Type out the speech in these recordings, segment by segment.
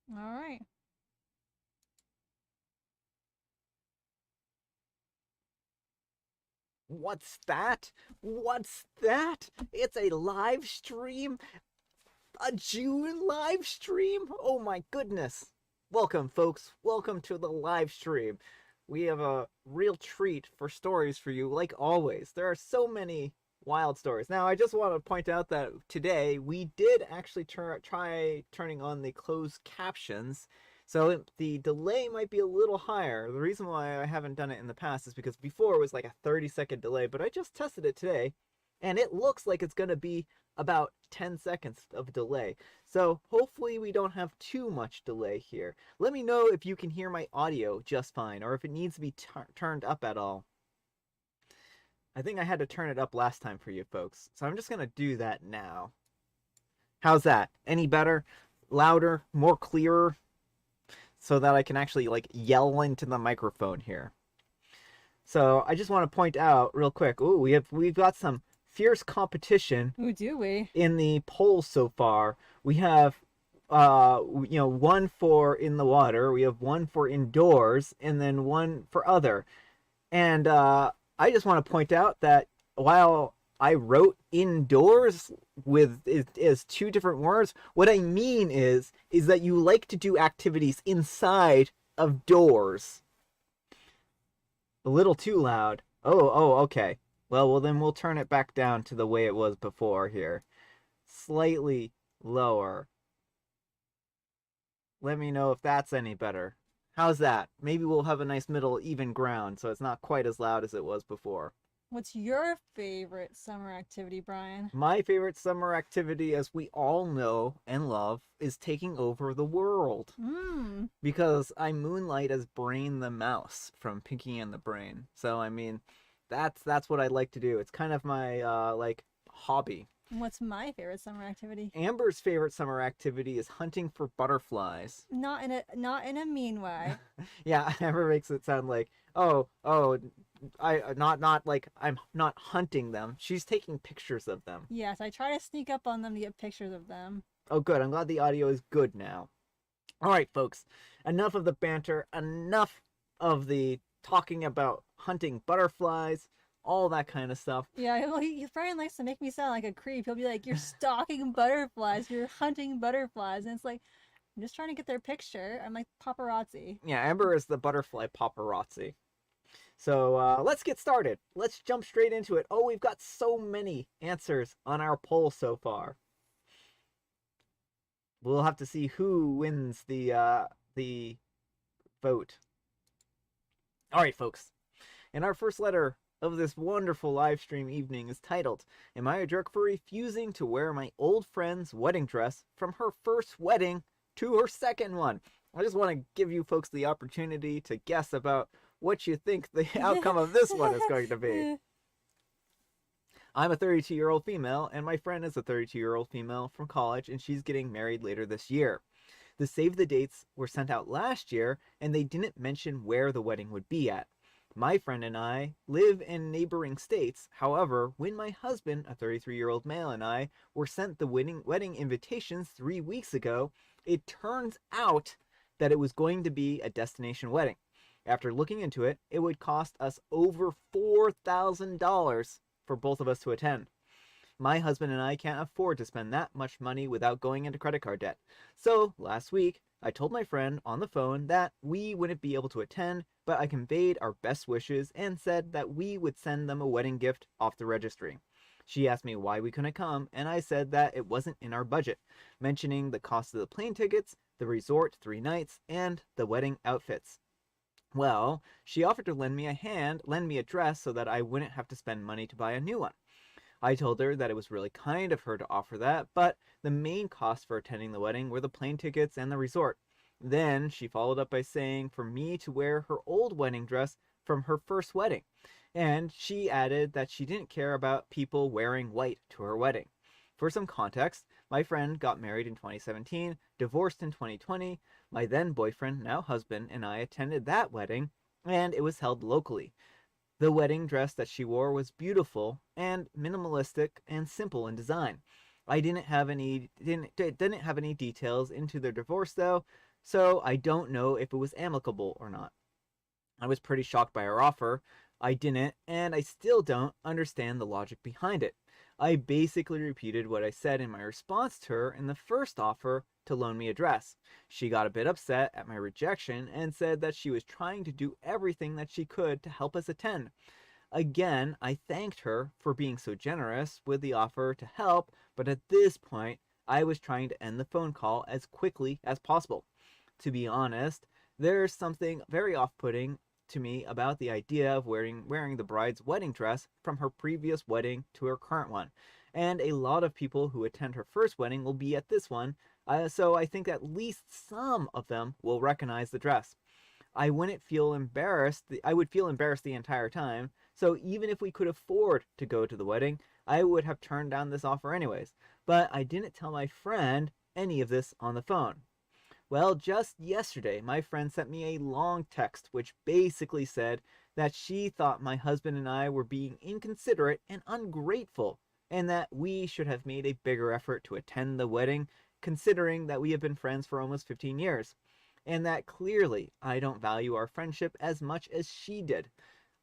All right. What's that? What's that? It's a live stream? A June live stream? Oh my goodness. Welcome, folks. Welcome to the live stream. We have a real treat for stories for you, like always. There are so many wild stories. Now, I just want to point out that today we did actually try turning on the closed captions. So the delay might be a little higher. The reason why I haven't done it in the past is because before it was like a 30-second delay, but I just tested it today, and it looks like it's going to be about 10 seconds of delay. So hopefully we don't have too much delay here. Let me know if you can hear my audio just fine, or if it needs to be turned up at all. I think I had to turn it up last time for you folks, so I'm just going to do that now. How's that? Any better? Louder? More clearer? So that I can actually like yell into the microphone here. So I just want to point out real quick. Ooh, we've got some fierce competition Ooh, do we? in the polls so far. We have one for in the water, we have one for indoors, and then one for other. And I just want to point out that while I wrote indoors with is two different words, what I mean is that you like to do activities inside of doors. A little too loud. Okay. Well, then we'll turn it back down to the way it was before here. Slightly lower. Let me know if that's any better. How's that? Maybe we'll have a nice middle even ground so it's not quite as loud as it was before. What's your favorite summer activity, Brian? My favorite summer activity, as we all know and love, is taking over the world. Mmm. Because I moonlight as Brain the Mouse from Pinky and the Brain. So I mean, that's what I like to do. It's kind of my like hobby. What's my favorite summer activity? Amber's favorite summer activity is hunting for butterflies. Not in a mean way. Yeah, Amber makes it sound like, oh, I not like I'm not hunting them. She's taking pictures of them. Yes, I try to sneak up on them to get pictures of them. Oh, good. I'm glad the audio is good now. All right, folks. Enough of the banter. Enough of the talking about hunting butterflies. All that kind of stuff. Yeah, well, Brian likes to make me sound like a creep. He'll be like, "You're stalking butterflies. You're hunting butterflies," and it's like, I'm just trying to get their picture. I'm like paparazzi. Yeah, Amber is the butterfly paparazzi. So let's get started. Let's jump straight into it. Oh, we've got so many answers on our poll so far. We'll have to see who wins the vote. All right, folks. And our first letter of this wonderful live stream evening is titled, "Am I a jerk for refusing to wear my old friend's wedding dress from her first wedding to her second one?" I just want to give you folks the opportunity to guess about what you think the outcome of this one is going to be. I'm a 32-year-old female, and my friend is a 32-year-old female from college, and she's getting married later this year. The save the dates were sent out last year, and they didn't mention where the wedding would be at. My friend and I live in neighboring states. However, when my husband, a 33-year-old male, and I were sent the wedding invitations 3 weeks ago, it turns out that it was going to be a destination wedding. After looking into it, it would cost us over $4,000 for both of us to attend. My husband and I can't afford to spend that much money without going into credit card debt. So, last week, I told my friend on the phone that we wouldn't be able to attend, but I conveyed our best wishes and said that we would send them a wedding gift off the registry. She asked me why we couldn't come, and I said that it wasn't in our budget, mentioning the cost of the plane tickets, the resort 3 nights, and the wedding outfits. Well, she offered to lend me a dress so that I wouldn't have to spend money to buy a new one. I told her that it was really kind of her to offer that, but the main costs for attending the wedding were the plane tickets and the resort. Then she followed up by saying for me to wear her old wedding dress from her first wedding, and she added that she didn't care about people wearing white to her wedding. For some context, my friend got married in 2017, divorced in 2020. My then boyfriend, now husband, and I attended that wedding, and it was held locally. The wedding dress that she wore was beautiful and minimalistic and simple in design. I didn't have any didn't have any details into their divorce though, so I don't know if it was amicable or not. I was pretty shocked by her offer. I didn't, and I still don't, understand the logic behind it. I basically repeated what I said in my response to her in the first offer to loan me a dress. She got a bit upset at my rejection and said that she was trying to do everything that she could to help us attend. Again, I thanked her for being so generous with the offer to help, but at this point, I was trying to end the phone call as quickly as possible. To be honest, there's something very off-putting to me about the idea of wearing the bride's wedding dress from her previous wedding to her current one. And a lot of people who attend her first wedding will be at this one, so I think at least some of them will recognize the dress. I would feel embarrassed the entire time, so even if we could afford to go to the wedding, I would have turned down this offer anyways. But I didn't tell my friend any of this on the phone. Well, just yesterday, my friend sent me a long text which basically said that she thought my husband and I were being inconsiderate and ungrateful, and that we should have made a bigger effort to attend the wedding, considering that we have been friends for almost 15 years, and that clearly I don't value our friendship as much as she did.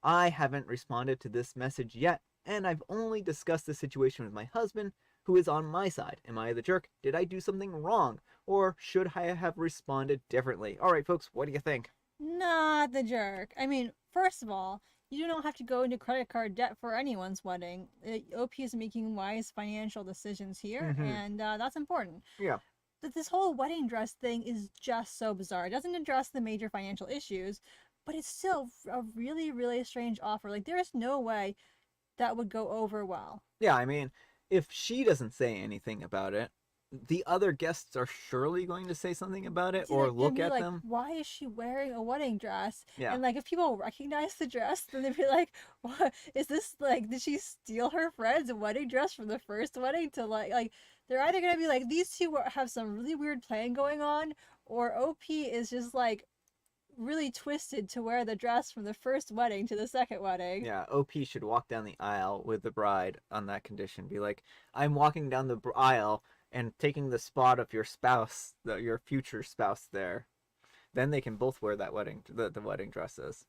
I haven't responded to this message yet, and I've only discussed the situation with my husband, who is on my side. Am I the jerk? Did I do something wrong? Or should I have responded differently? Alright, folks, what do you think? Not the jerk. I mean, first of all, you don't have to go into credit card debt for anyone's wedding. OP is making wise financial decisions here, Mm-hmm. and that's important. Yeah. But this whole wedding dress thing is just so bizarre. It doesn't address the major financial issues, but it's still a really, really strange offer. Like, there is no way that would go over well. Yeah, I mean, if she doesn't say anything about it, the other guests are surely going to say something about it See, or like, they'd look be at like, them. why is she wearing a wedding dress? Yeah. And like, if people recognize the dress, then they'd be like, what is this? Like, did she steal her friend's wedding dress from the first wedding to like, they're either gonna be like, these two have some really weird plan going on, or OP is just like really twisted to wear the dress from the first wedding to the second wedding. Yeah, OP should walk down the aisle with the bride on that condition. Be like, I'm walking down the aisle and taking the spot of your spouse, your future spouse there. Then they can both wear that the wedding dresses.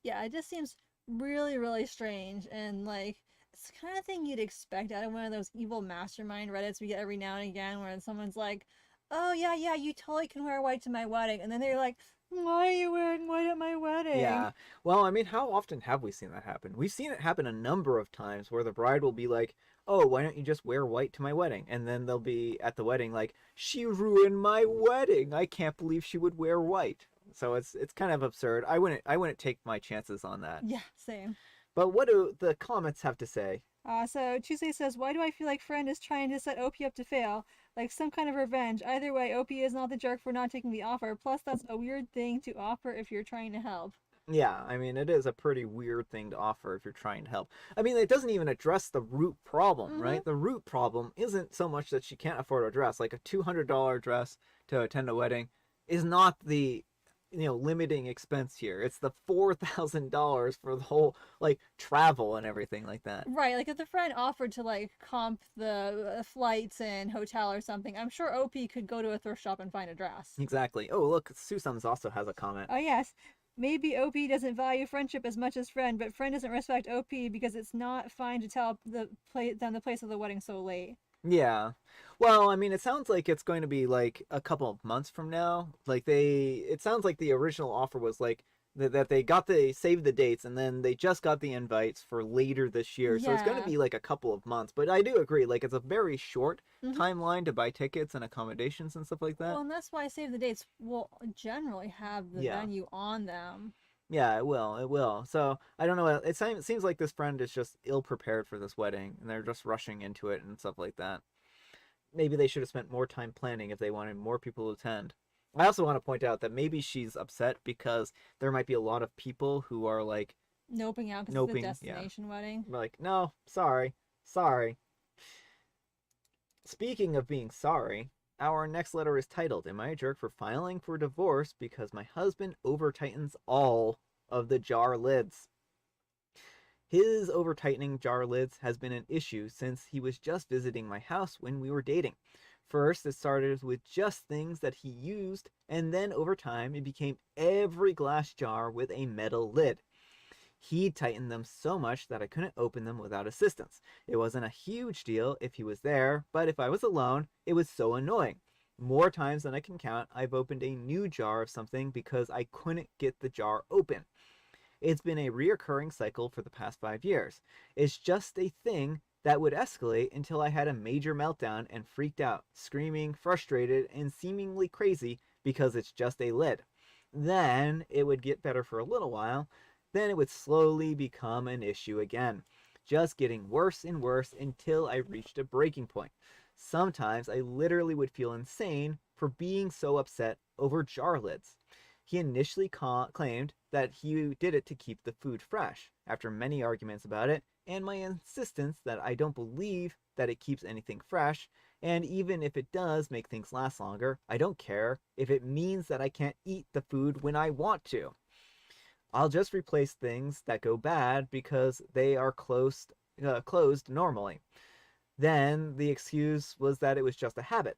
Yeah, it just seems really, really strange, and like it's the kind of thing you'd expect out of one of those evil mastermind Reddits we get every now and again, where someone's like, "Oh yeah, yeah, you totally can wear white to my wedding," and then they're like, "Why are you wearing white at my wedding?" Yeah. Well, I mean, how often have we seen that happen? We've seen it happen a number of times where the bride will be like, "Oh, why don't you just wear white to my wedding?" And then they'll be at the wedding like, "She ruined my wedding. I can't believe she would wear white." So it's kind of absurd. I wouldn't take my chances on that. Yeah, same. But what do the comments have to say? So Tuesday says, "Why do I feel like friend is trying to set OP up to fail? Like some kind of revenge. Either way, OP is not the jerk for not taking the offer. Plus, that's a weird thing to offer if you're trying to help." Yeah, I mean, it is a pretty weird thing to offer if you're trying to help. I mean, it doesn't even address the root problem, Mm-hmm. right? The root problem isn't so much that she can't afford a dress. Like a $200 dress to attend a wedding is not the limiting expense here. It's the $4,000 for the whole like travel and everything like that. Right, like if the friend offered to like comp the flights and hotel or something, I'm sure OP could go to a thrift shop and find a dress. Exactly. Oh, look, Susums also has a comment. Oh yes, maybe OP doesn't value friendship as much as friend, but friend doesn't respect OP because it's not fine to tell them the place of the wedding so late. Yeah. Well, I mean, it sounds like it's going to be like a couple of months from now. It sounds like the original offer was like that they saved the dates and then they just got the invites for later this year. So it's going to Yeah. be like a couple of months. But I do agree, like it's a very short Hmm. timeline to buy tickets and accommodations and stuff like that. Well, and that's why Save the Dates will generally have the Yeah. venue on them. Yeah, it will. It will. So I don't know. It seems like this friend is just ill prepared for this wedding, and they're just rushing into it and stuff like that. Maybe they should have spent more time planning if they wanted more people to attend. I also want to point out that maybe she's upset because there might be a lot of people who are like Noping out because it's a noping. Yeah, destination wedding. like no, sorry, sorry. Speaking of being sorry, our next letter is titled, Am I a Jerk for Filing for Divorce Because My Husband Over Tightens All of the Jar Lids? His over tightening jar lids has been an issue since he was just visiting my house when we were dating. First, it started with just things that he used, and then over time, it became every glass jar with a metal lid. He tightened them so much that I couldn't open them without assistance. It wasn't a huge deal if he was there, but if I was alone, it was so annoying. More times than I can count, I've opened a new jar of something because I couldn't get the jar open. It's been a reoccurring cycle for the past 5 years. It's just a thing that would escalate until I had a major meltdown and freaked out, screaming, frustrated, and seemingly crazy because it's just a lid. Then it would get better for a little while, then it would slowly become an issue again, just getting worse and worse until I reached a breaking point. Sometimes I literally would feel insane for being so upset over jar lids. He initially claimed that he did it to keep the food fresh. After many arguments about it, and my insistence that I don't believe that it keeps anything fresh, and even if it does make things last longer, I don't care if it means that I can't eat the food when I want to. I'll just replace things that go bad because they are closed normally. Then the excuse was that it was just a habit.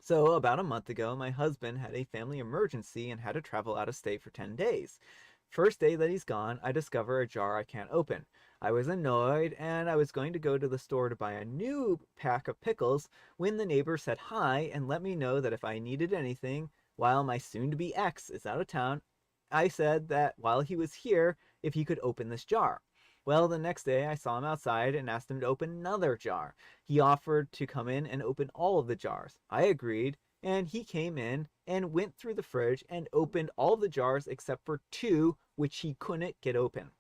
So, about a month ago, my husband had a family emergency and had to travel out of state for 10 days. First day that he's gone, I discover a jar I can't open. I was annoyed, and I was going to go to the store to buy a new pack of pickles when the neighbor said hi and let me know that if I needed anything while my soon-to-be ex is out of town, I said that while he was here, if he could open this jar. Well, the next day I saw him outside and asked him to open another jar. He offered to come in and open all of the jars. I agreed, and he came in and went through the fridge and opened all the jars except for two, which he couldn't get open.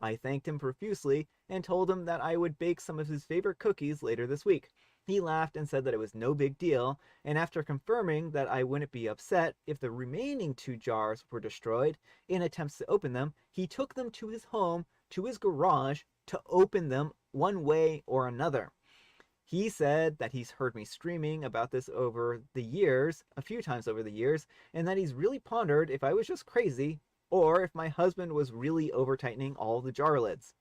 I thanked him profusely and told him that I would bake some of his favorite cookies later this week. He laughed and said that it was no big deal, and after confirming that I wouldn't be upset if the remaining two jars were destroyed in attempts to open them, he took them to his home, to his garage, to open them one way or another. He said that he's heard me screaming about this over the years, a few times over the years, and that he's really pondered if I was just crazy or if my husband was really over tightening all the jar lids.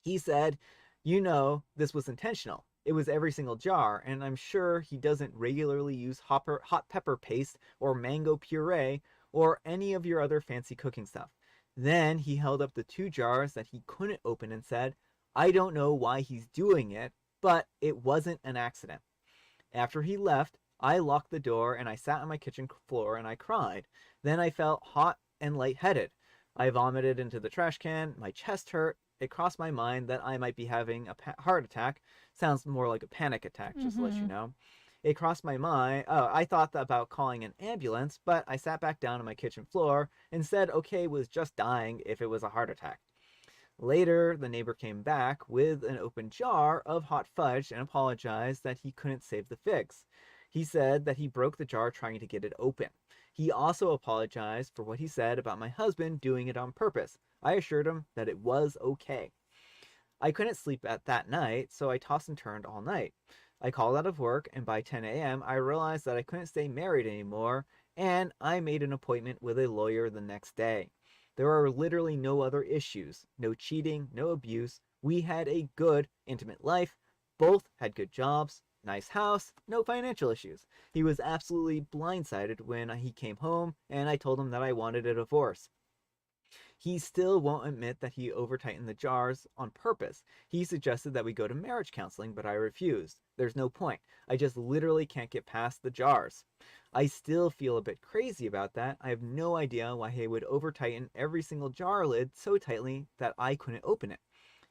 He said, this was intentional. It was every single jar, and I'm sure he doesn't regularly use hot pepper paste or mango puree or any of your other fancy cooking stuff. Then he held up the two jars that he couldn't open and said, I don't know why he's doing it, but it wasn't an accident. After he left, I locked the door and I sat on my kitchen floor and I cried. Then I felt hot and lightheaded. I vomited into the trash can, my chest hurt. It crossed my mind that I might be having a heart attack. Sounds more like a panic attack, just to let you know. It crossed my mind. I thought about calling an ambulance, but I sat back down on my kitchen floor and said, okay, was just dying if it was a heart attack. Later, the neighbor came back with an open jar of hot fudge and apologized that he couldn't save the figs. He said that he broke the jar trying to get it open. He also apologized for what he said about my husband doing it on purpose. I assured him that it was okay. I couldn't sleep that night, so I tossed and turned all night. I called out of work, and by 10 a.m. I realized that I couldn't stay married anymore, and I made an appointment with a lawyer the next day. There are literally no other issues, no cheating, no abuse. We had a good, intimate life, both had good jobs, nice house, no financial issues. He was absolutely blindsided when he came home, and I told him that I wanted a divorce. He still won't admit that he over-tightened the jars on purpose. He suggested that we go to marriage counseling, but I refused. There's no point. I just literally can't get past the jars. I still feel a bit crazy about that. I have no idea why he would over-tighten every single jar lid so tightly that I couldn't open it.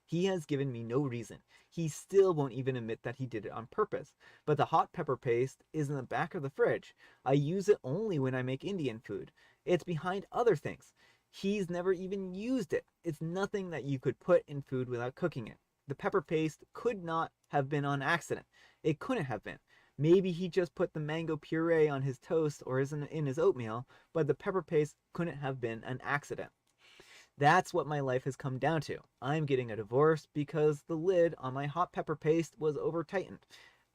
He has given me no reason. He still won't even admit that he did it on purpose. But the hot pepper paste is in the back of the fridge. I use it only when I make Indian food. It's behind other things. He's never even used it. It's nothing that you could put in food without cooking it. The pepper paste could not have been on accident. It couldn't have been. Maybe he just put the mango puree on his toast or in his oatmeal, but the pepper paste couldn't have been an accident. That's what my life has come down to. I'm getting a divorce because the lid on my hot pepper paste was over tightened.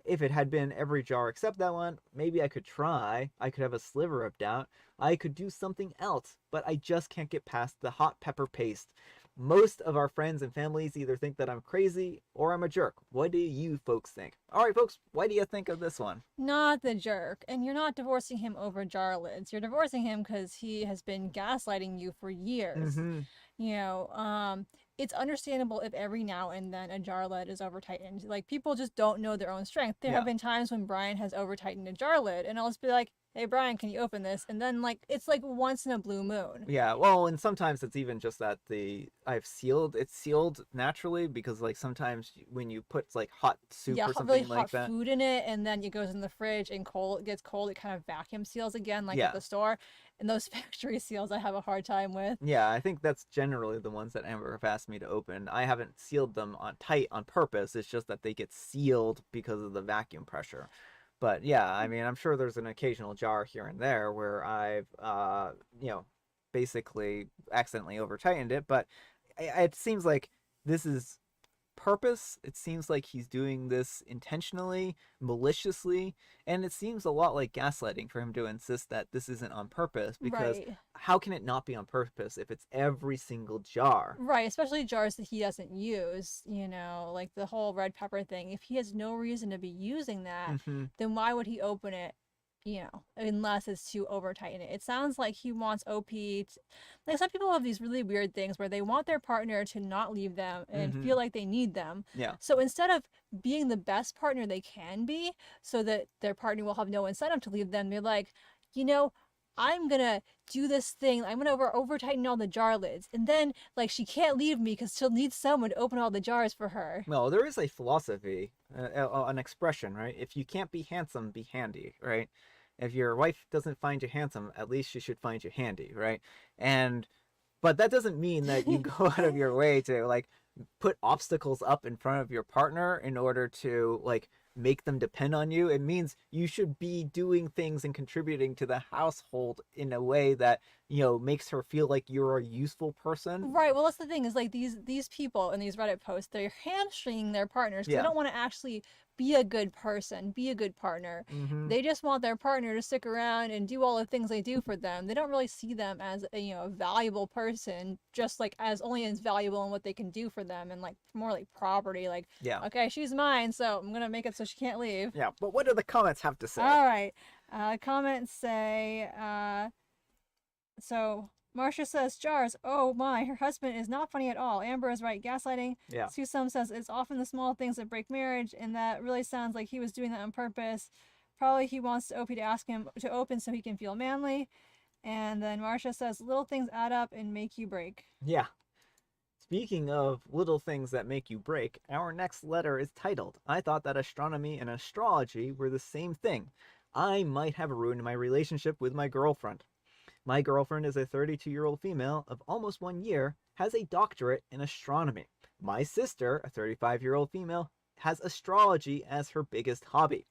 If it had been every jar except that one, maybe I could try. I could have a sliver ripped out. I could do something else, but I just can't get past the hot pepper paste. Most of our friends and families either think that I'm crazy or I'm a jerk. What do you folks think? All right, folks, what do you think of this one? Not the jerk. And you're not divorcing him over jar lids. You're divorcing him because he has been gaslighting you for years. Mm-hmm. You know, it's understandable if every now and then a jar lid is over tightened. Like, people just don't know their own strength. There Yeah. have been times when Brian has over tightened a jar lid, and I'll just be like, hey, Brian, can you open this? And then, like, it's like once in a blue moon. Yeah, well, and sometimes it's even just that it's sealed naturally because like sometimes when you put like hot soup Yeah, or something really like hot that. food in it, and then it goes in the fridge and cold, it gets cold, it kind of vacuum seals again, like Yeah. at the store. And those factory seals I have a hard time with. Yeah, I think that's generally the ones that Amber have asked me to open. I haven't sealed them on tight on purpose. It's just that they get sealed because of the vacuum pressure. But yeah, I mean, I'm sure there's an occasional jar here and there where I've, basically accidentally over tightened it. But it seems like this is purpose. It seems like he's doing this intentionally, maliciously, and it seems a lot like gaslighting for him to insist that this isn't on purpose because Right. how can it not be on purpose if it's every single jar? Right, especially jars that he doesn't use, you know, like the whole red pepper thing. If he has no reason to be using that, Hmm. then why would he open it, you know, unless it's to over tighten it? It sounds like he wants OP to, like, some people have these really weird things where they want their partner to not leave them and Hmm. feel like they need them. Yeah. So instead of being the best partner they can be, so that their partner will have no incentive to leave them, they're like, you know, I'm gonna do this thing. I'm gonna over tighten all the jar lids, and then like she can't leave me because she'll need someone to open all the jars for her. Well, there is a philosophy, an expression, right? If you can't be handsome, be handy, right? If your wife doesn't find you handsome, at least she should find you handy, right? And but that doesn't mean that you go out of your way to like put obstacles up in front of your partner in order to like make them depend on you. It means you should be doing things and contributing to the household in a way that, makes her feel like you're a useful person. Right. Well, that's the thing is like these people in these Reddit posts, they're hamstringing their partners because they Yeah. don't want to actually be a good person, be a good partner. Mm-hmm. They just want their partner to stick around and do all the things they do for them. They don't really see them as a, a valuable person, just like as only as valuable in what they can do for them and like more like property. Like, Yeah. okay, she's mine, so I'm gonna make it so she can't leave. Yeah. But what do the comments have to say? All right. Comments say, so Marcia says, jars, oh my, her husband is not funny at all. Amber is right, gaslighting. Yeah. Susum says, it's often the small things that break marriage, and that really sounds like he was doing that on purpose. Probably he wants OP to ask him to open so he can feel manly. And then Marcia says, little things add up and make you break. Yeah. Speaking of little things that make you break, our next letter is titled, I thought that astronomy and astrology were the same thing. I might have ruined my relationship with my girlfriend. My girlfriend is a 32-year-old female of almost 1 year, has a doctorate in astronomy. My sister, a 35-year-old female, has astrology as her biggest hobby.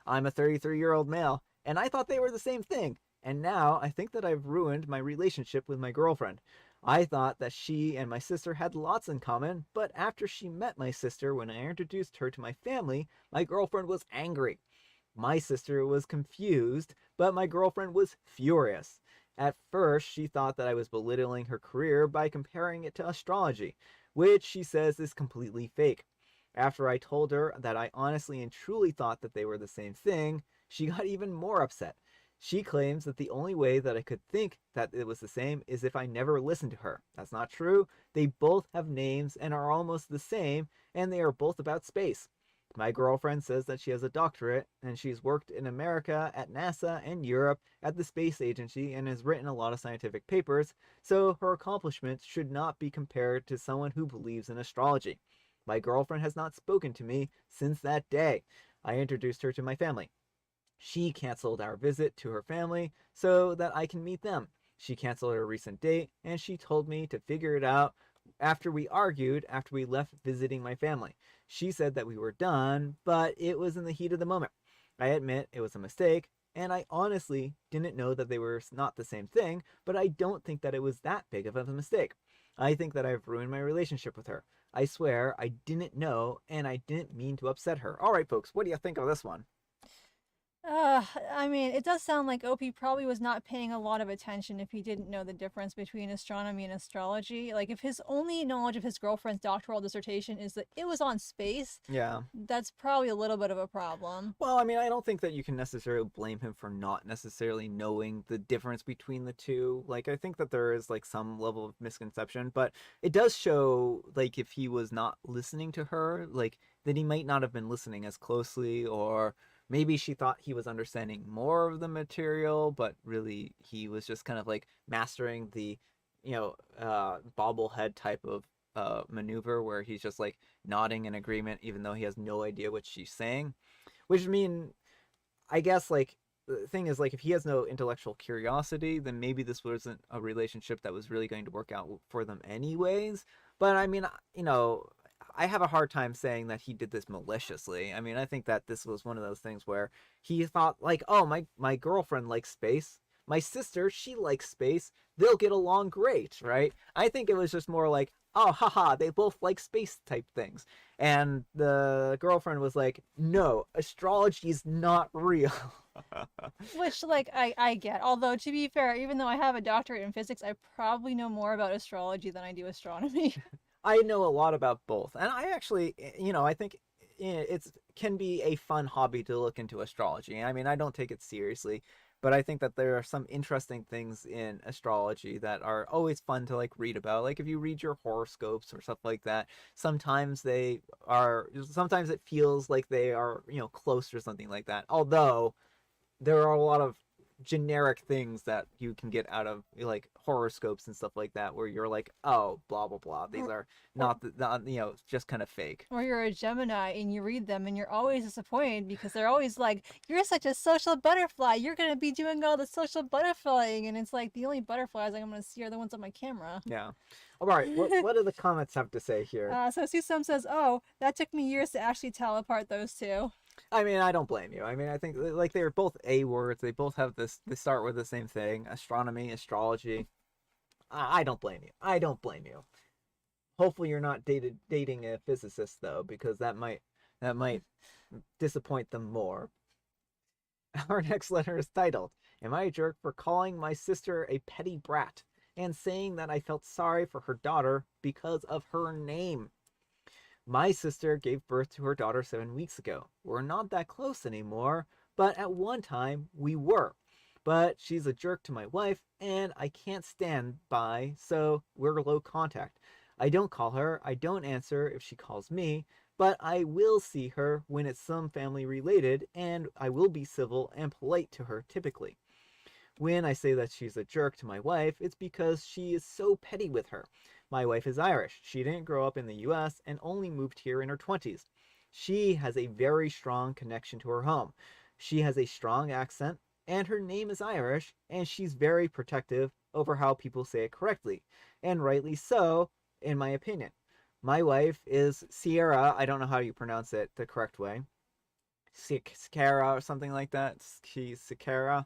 I'm a 33-year-old male, and I thought they were the same thing. And now I think that I've ruined my relationship with my girlfriend. I thought that she and my sister had lots in common, but after she met my sister when I introduced her to my family, my girlfriend was angry. My sister was confused, but my girlfriend was furious. At first, she thought that I was belittling her career by comparing it to astrology, which she says is completely fake. After I told her that I honestly and truly thought that they were the same thing, she got even more upset. She claims that the only way that I could think that it was the same is if I never listened to her. That's not true. They both have names and are almost the same, and they are both about space. My girlfriend says that she has a doctorate, and she's worked in America, at NASA, and Europe, at the space agency, and has written a lot of scientific papers, so her accomplishments should not be compared to someone who believes in astrology. My girlfriend has not spoken to me since that day. I introduced her to my family. She canceled our visit to her family so that I can meet them. She canceled her recent date, and she told me to figure it out after we argued after we left visiting my family. She said that we were done, but it was in the heat of the moment. I admit it was a mistake, and I honestly didn't know that they were not the same thing, but I don't think that it was that big of a mistake. I think that I've ruined my relationship with her. I swear I didn't know, and I didn't mean to upset her. All right, folks, what do you think of this one? I mean, it does sound like OP probably was not paying a lot of attention if he didn't know the difference between astronomy and astrology. Like, if his only knowledge of his girlfriend's doctoral dissertation is that it was on space, Yeah. that's probably a little bit of a problem. Well, I mean, I don't think that you can necessarily blame him for not necessarily knowing the difference between the two. Like, I think that there is like some level of misconception, but it does show like if he was not listening to her, like that he might not have been listening as closely, or maybe she thought he was understanding more of the material, but really he was just kind of like mastering the, bobblehead type of maneuver where he's just like nodding in agreement even though he has no idea what she's saying. Which I guess like the thing is like if he has no intellectual curiosity, then maybe this wasn't a relationship that was really going to work out for them anyways. But I mean, I have a hard time saying that he did this maliciously. I mean, I think that this was one of those things where he thought like, oh, my girlfriend likes space. My sister, she likes space. They'll get along great, right? I think it was just more like, oh, haha, they both like space type things. And the girlfriend was like, no, astrology is not real. Which, like, I get. Although, to be fair, even though I have a doctorate in physics, I probably know more about astrology than I do astronomy. I know a lot about both. And I actually, I think it's can be a fun hobby to look into astrology. I mean, I don't take it seriously, but I think that there are some interesting things in astrology that are always fun to like read about. Like if you read your horoscopes or stuff like that, sometimes sometimes it feels like they are, close or something like that. Although there are a lot of generic things that you can get out of like horoscopes and stuff like that where you're like, oh, blah blah blah, these or, are or, not just kind of fake. or you're a Gemini and you read them and you're always disappointed because they're always like, you're such a social butterfly. You're going to be doing all the social butterflying. And it's like, the only butterflies I'm going to see are the ones on my camera. Yeah. All right, what do the comments have to say here? So Susum says, oh, that took me years to actually tell apart those two. I mean, I don't blame you. I mean, I think like they're both A words. They both have this. They start with the same thing: astronomy, astrology. I don't blame you. I don't blame you. Hopefully, you're not dating a physicist though, because that might disappoint them more. Our next letter is titled, "Am I a jerk for calling my sister a petty brat and saying that I felt sorry for her daughter because of her name?" My sister gave birth to her daughter 7 weeks ago. We're not that close anymore, but at one time we were. But she's a jerk to my wife, and I can't stand by, so we're low contact. I don't call her, I don't answer if she calls me, but I will see her when it's some family related, and I will be civil and polite to her typically. When I say that she's a jerk to my wife, it's because she is so petty with her. My wife is Irish. She didn't grow up in the US and only moved here in her 20s. She has a very strong connection to her home. She has a strong accent, and her name is Irish, and she's very protective over how people say it correctly, and rightly so, in my opinion. My wife is Sierra. I don't know how you pronounce it the correct way. Sikara or something like that. Sikara.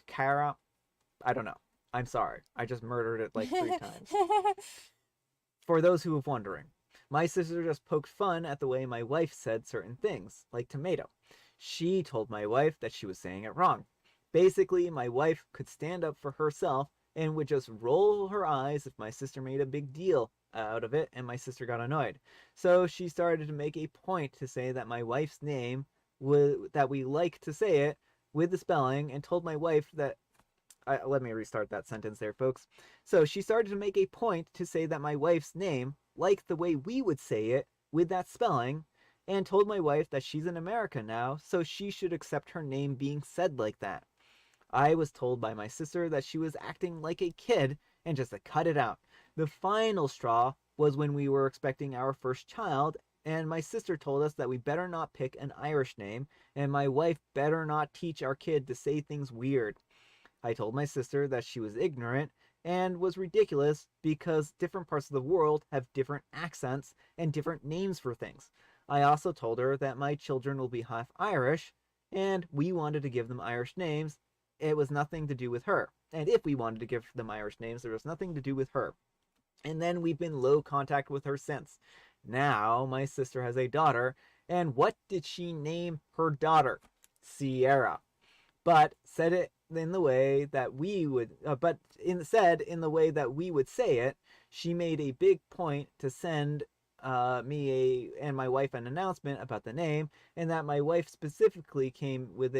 Kara. I don't know. I'm sorry. I just murdered it like 3 times. For those who are wondering, my sister just poked fun at the way my wife said certain things, like tomato. She told my wife that she was saying it wrong. Basically, my wife could stand up for herself and would just roll her eyes if my sister made a big deal out of it and my sister got annoyed. So she started to make a point to say that my wife's name that we like to say it with the spelling, and told my wife that let me restart that sentence there, folks. So she started to make a point to say that my wife's name, like the way we would say it, with that spelling, and told my wife that she's in America now, so she should accept her name being said like that. I was told by my sister that she was acting like a kid and just to cut it out. The final straw was when we were expecting our first child, and my sister told us that we better not pick an Irish name, and my wife better not teach our kid to say things weird. I told my sister that she was ignorant and was ridiculous because different parts of the world have different accents and different names for things. I also told her that my children will be half Irish and we wanted to give them Irish names. It was nothing to do with her. And if we wanted to give them Irish names, there was nothing to do with her. And then we've been low contact with her since. Now my sister has a daughter, and what did she name her daughter? Sierra, but said it in the way that we would, said in the way that we would say it. She made a big point to send and my wife an announcement about the name, and that my wife specifically came with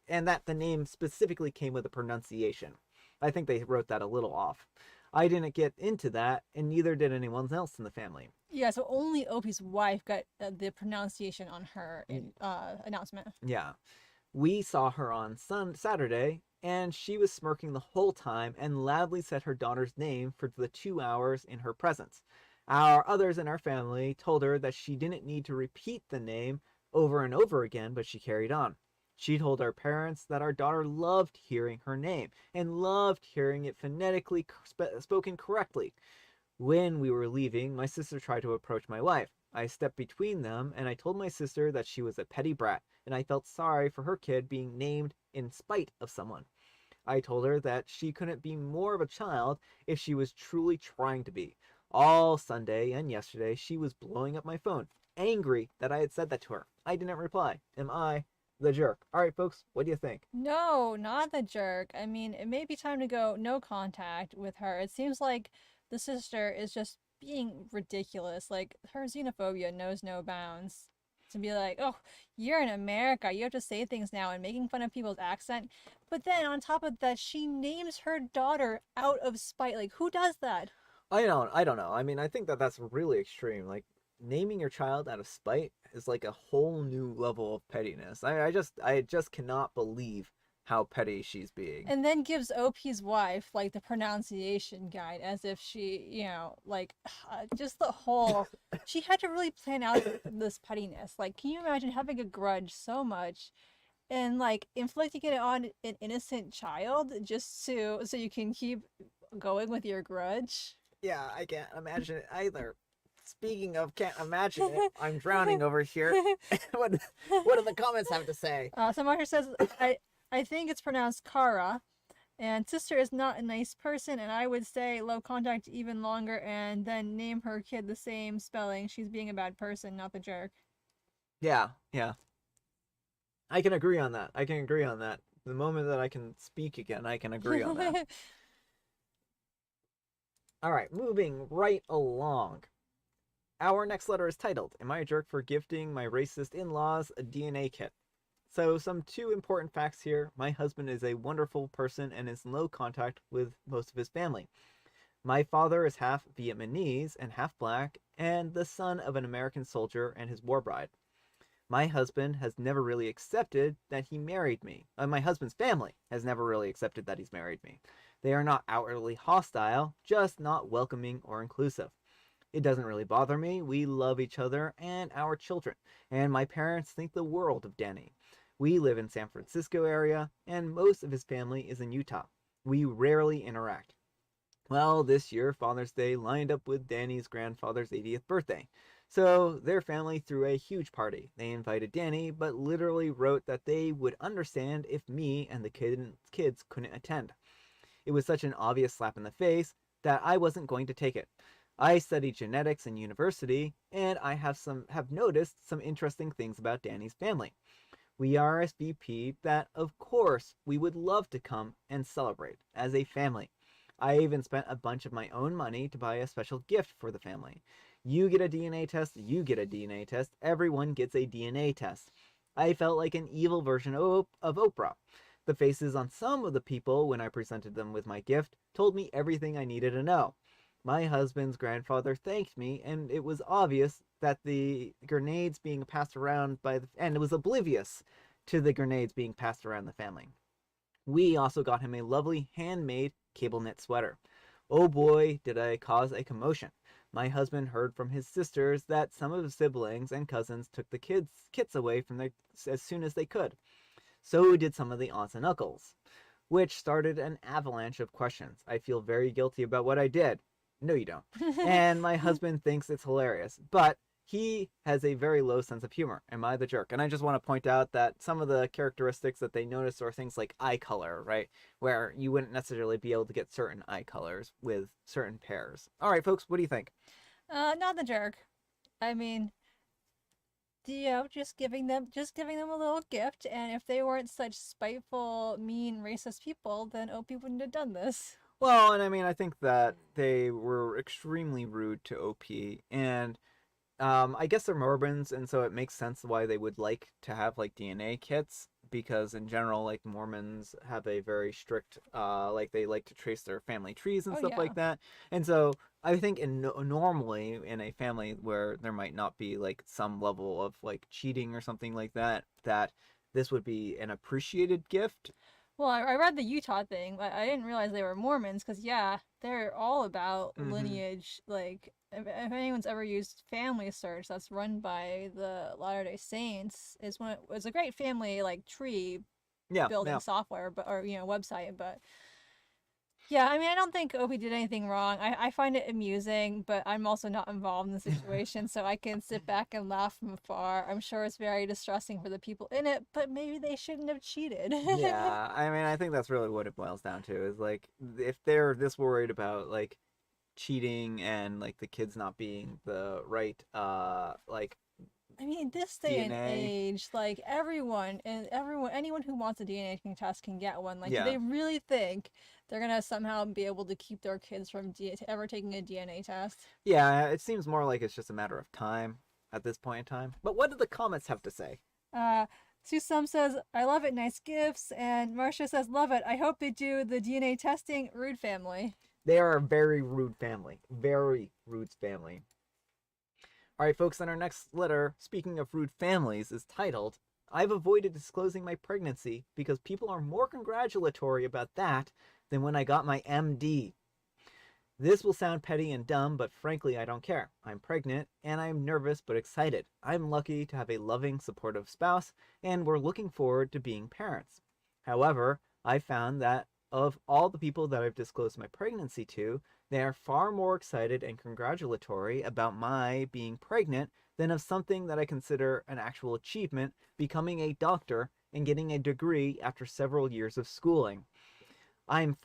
and that the name specifically came with a pronunciation. I think they wrote that a little off. I didn't get into that, and neither did anyone else in the family. Yeah, so only Opie's wife got the pronunciation on her announcement. Yeah. We saw her on Saturday, and she was smirking the whole time and loudly said her daughter's name for the 2 hours in her presence. Our others in our family told her that she didn't need to repeat the name over and over again, but she carried on. She told our parents that our daughter loved hearing her name and loved hearing it phonetically spoken correctly. When we were leaving, my sister tried to approach my wife. I stepped between them, and I told my sister that she was a petty brat, and I felt sorry for her kid being named in spite of someone. I told her that she couldn't be more of a child if she was truly trying to be. All Sunday and yesterday, she was blowing up my phone, angry that I had said that to her. I didn't reply. Am I the jerk? All right, folks, what do you think? No, not the jerk. I mean, it may be time to go no contact with her. It seems like the sister is just being ridiculous. Like, her xenophobia knows no bounds. To be like, oh, you're in America, you have to say things now, and making fun of people's accent. But then on top of that, she names her daughter out of spite. Like, who does that? I don't know. I mean, I think that that's really extreme. Like, naming your child out of spite is like a whole new level of pettiness. I just cannot believe how petty she's being. And then gives OP's wife like the pronunciation guide as if she, like just the whole. She had to really plan out this pettiness. Like, can you imagine having a grudge so much and like inflicting it on an innocent child just so you can keep going with your grudge? Yeah, I can't imagine it either. Speaking of can't imagine it, I'm drowning over here. what do the comments have to say? So Marcia says, I think it's pronounced Kara. And sister is not a nice person, and I would stay low contact even longer and then name her kid the same spelling. She's being a bad person, not the jerk. Yeah, yeah. I can agree on that. I can agree on that. The moment that I can speak again, I can agree on that. All right, moving right along. Our next letter is titled, Am I a Jerk for Gifting My Racist In-Laws a DNA Kit? So some two important facts here. My husband is a wonderful person and is in low contact with most of his family. My father is half Vietnamese and half black, and the son of an American soldier and his war bride. My husband has never really accepted that he married me. My husband's family has never really accepted that he's married me. They are not outwardly hostile, just not welcoming or inclusive. It doesn't really bother me. We love each other and our children, and my parents think the world of Danny. We live in San Francisco area, and most of his family is in Utah. We rarely interact. Well, this year, Father's Day lined up with Danny's grandfather's 80th birthday. So their family threw a huge party. They invited Danny, but literally wrote that they would understand if me and the kids couldn't attend. It was such an obvious slap in the face that I wasn't going to take it. I studied genetics in university, and I have noticed some interesting things about Danny's family. We RSVP'd that, of course, we would love to come and celebrate as a family. I even spent a bunch of my own money to buy a special gift for the family. You get a DNA test, you get a DNA test, everyone gets a DNA test. I felt like an evil version of Oprah. The faces on some of the people when I presented them with my gift told me everything I needed to know. My husband's grandfather thanked me, and it was obvious that the grenades being passed around and it was oblivious to the grenades being passed around the family. We also got him a lovely handmade cable knit sweater. Oh boy, did I cause a commotion. My husband heard from his sisters that some of his siblings and cousins took the kits away from them as soon as they could. So did some of the aunts and uncles, which started an avalanche of questions. I feel very guilty about what I did. No, you don't. And my husband thinks it's hilarious, but he has a very low sense of humor. Am I the jerk? And I just want to point out that some of the characteristics that they notice are things like eye color, right? Where you wouldn't necessarily be able to get certain eye colors with certain pairs. All right, folks, what do you think? Not the jerk. I mean, just giving them a little gift, and if they weren't such spiteful, mean, racist people, then Opie wouldn't have done this. Well, and I mean, I think that they were extremely rude to OP, and I guess they're Mormons, and so it makes sense why they would like to have like DNA kits, because in general, like Mormons have a very strict, like they like to trace their family trees and Oh stuff yeah. like that. And so I think normally in a family where there might not be like some level of like cheating or something like that, that this would be an appreciated gift. Well, I read the Utah thing, but I didn't realize they were Mormons because, yeah, they're all about Mm-hmm. lineage. Like, if anyone's ever used Family Search, that's run by the Latter-day Saints, it's a great family, like, tree Yeah, building yeah. software, but, or, website. But, yeah, I mean, I don't think Opie did anything wrong. I find it amusing, but I'm also not involved in the situation, so I can sit back and laugh from afar. I'm sure it's very distressing for the people in it, but maybe they shouldn't have cheated. Yeah, I mean, I think that's really what it boils down to is like if they're this worried about like cheating and like the kids not being the right like I mean, this day and DNA. age, like anyone who wants a DNA test can get one. Like, do Yeah. they really think they're gonna somehow be able to keep their kids from ever taking a DNA test? Yeah, it seems more like it's just a matter of time at this point in time. But what do the comments have to say? Uh, Susum says, "I love it, nice gifts," and Marcia says, "Love it. I hope they do the DNA testing." Rude family. They are a very rude family. Very rude family. All right, folks, and our next letter, speaking of rude families, is titled, I've avoided disclosing my pregnancy because people are more congratulatory about that than when I got my MD. This will sound petty and dumb, but frankly, I don't care. I'm pregnant, and I'm nervous but excited. I'm lucky to have a loving, supportive spouse, and we're looking forward to being parents. However, I found that of all the people that I've disclosed my pregnancy to, they are far more excited and congratulatory about my being pregnant than of something that I consider an actual achievement, becoming a doctor and getting a degree after several years of schooling. I'm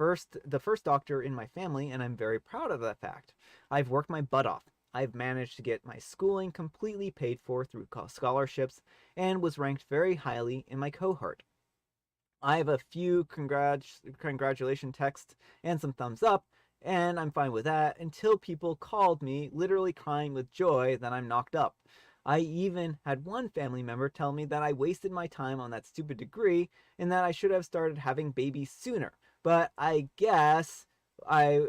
the first doctor in my family, and I'm very proud of that fact. I've worked my butt off. I've managed to get my schooling completely paid for through scholarships and was ranked very highly in my cohort. I have a few congratulation texts and some thumbs up, and I'm fine with that until people called me literally crying with joy that I'm knocked up. I even had one family member tell me that I wasted my time on that stupid degree and that I should have started having babies sooner. But I guess I.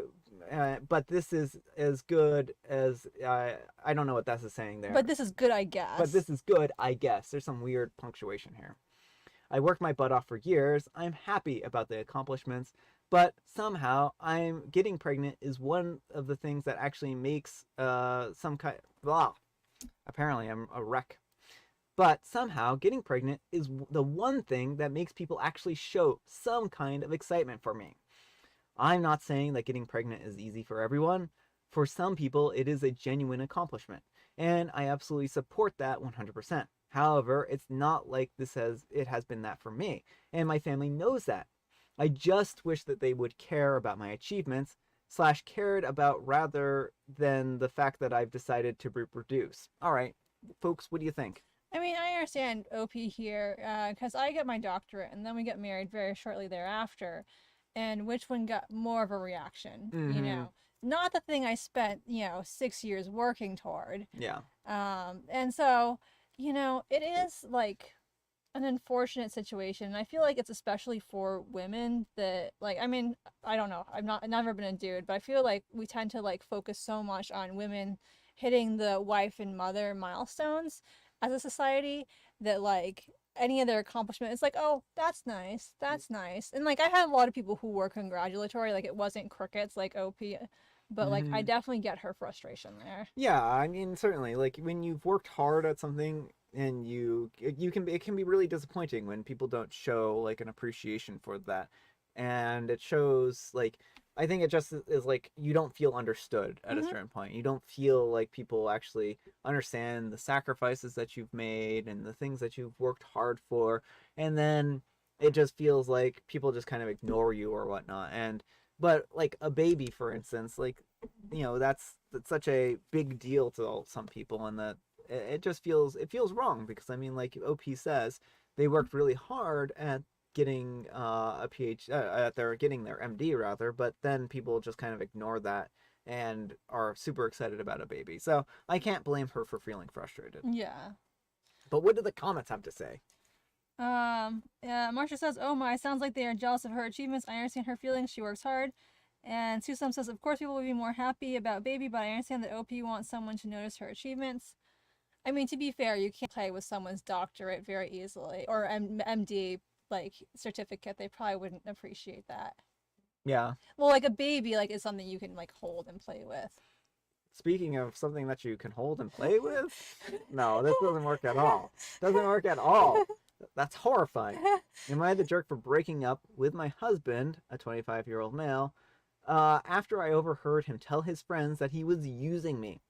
But this is as good as I don't know what that's saying there. But this is good, I But guess. this is good, I guess. There's some weird punctuation here. I worked my butt off for years. I'm happy about the accomplishments, but somehow I'm getting pregnant is one of the things that actually makes some kind. Blah. Apparently, I'm a wreck. But somehow, getting pregnant is the one thing that makes people actually show some kind of excitement for me. I'm not saying that getting pregnant is easy for everyone. For some people, it is a genuine accomplishment, and I absolutely support that 100%. However, it's not like it has been that for me, and my family knows that. I just wish that they would care about my achievements slash cared about rather than the fact that I've decided to reproduce. All right, folks, what do you think? I mean, I understand OP here because I got my doctorate and then we got married very shortly thereafter. And which one got more of a reaction? Mm-hmm. Not the thing I spent 6 years working toward. Yeah. And so, it is like an unfortunate situation. And I feel like it's especially for women that, like, I mean, I don't know. I've never been a dude, but I feel like we tend to like focus so much on women hitting the wife and mother milestones as a society that like any of their accomplishment is like, oh, that's nice, that's nice. And like I had a lot of people who were congratulatory, like it wasn't crickets like OP, but like I Mm-hmm. definitely get her frustration there. Yeah, I mean certainly like when you've worked hard at something and you can it can be really disappointing when people don't show like an appreciation for that. And it shows like I think it just is like you don't feel understood at a Hmm. certain point. You don't feel like people actually understand the sacrifices that you've made and the things that you've worked hard for. And then it just feels like people just kind of ignore you or whatnot. And but like a baby, for instance, like that's such a big deal to some people, and that it just feels wrong because I mean, like OP says, they worked really hard at getting a at their getting their MD rather, but then people just kind of ignore that and are super excited about a baby. So I can't blame her for feeling frustrated. Yeah. But what do the comments have to say? Yeah, Marcia says, "Oh my, sounds like they are jealous of her achievements. I understand her feelings. She works hard." And Susam says, "Of course, people will be more happy about baby, but I understand that OP wants someone to notice her achievements." I mean, to be fair, you can't play with someone's doctorate very easily or MD like certificate. They probably wouldn't appreciate that. Yeah. Well, like a baby, like is something you can like hold and play with. Speaking of something that you can hold and play with, no, that doesn't work at all. Doesn't work at all. That's horrifying. Am I the jerk for breaking up with my husband, a 25-year-old male, after I overheard him tell his friends that he was using me?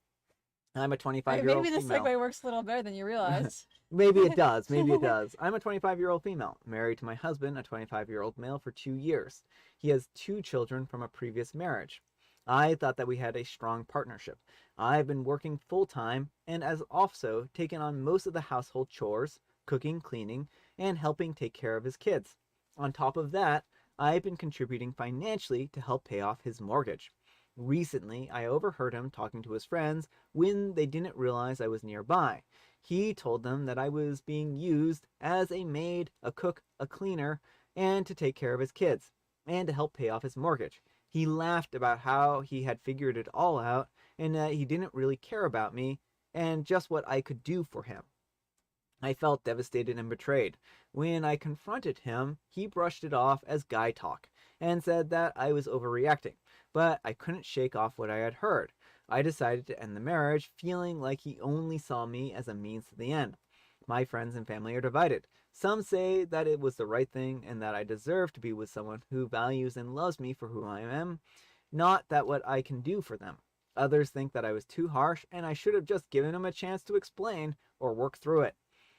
I'm a 25-year-old Maybe the female. segue works a little better than you realize. Maybe it does. Maybe it does. I'm a 25-year-old female, married to my husband, a 25-year-old male, for 2 years. He has 2 children from a previous marriage. I thought that we had a strong partnership. I've been working full-time and has also taken on most of the household chores, cooking, cleaning, and helping take care of his kids. On top of that, I've been contributing financially to help pay off his mortgage. Recently, I overheard him talking to his friends when they didn't realize I was nearby. He told them that I was being used as a maid, a cook, a cleaner, and to take care of his kids, and to help pay off his mortgage. He laughed about how he had figured it all out, and that he didn't really care about me, and just what I could do for him. I felt devastated and betrayed. When I confronted him, he brushed it off as guy talk, and said that I was overreacting, but I couldn't shake off what I had heard. I decided to end the marriage, feeling like he only saw me as a means to the end. My friends and family are divided. Some say that it was the right thing and that I deserve to be with someone who values and loves me for who I am, not that what I can do for them. Others think that I was too harsh and I should have just given him a chance to explain or work through it.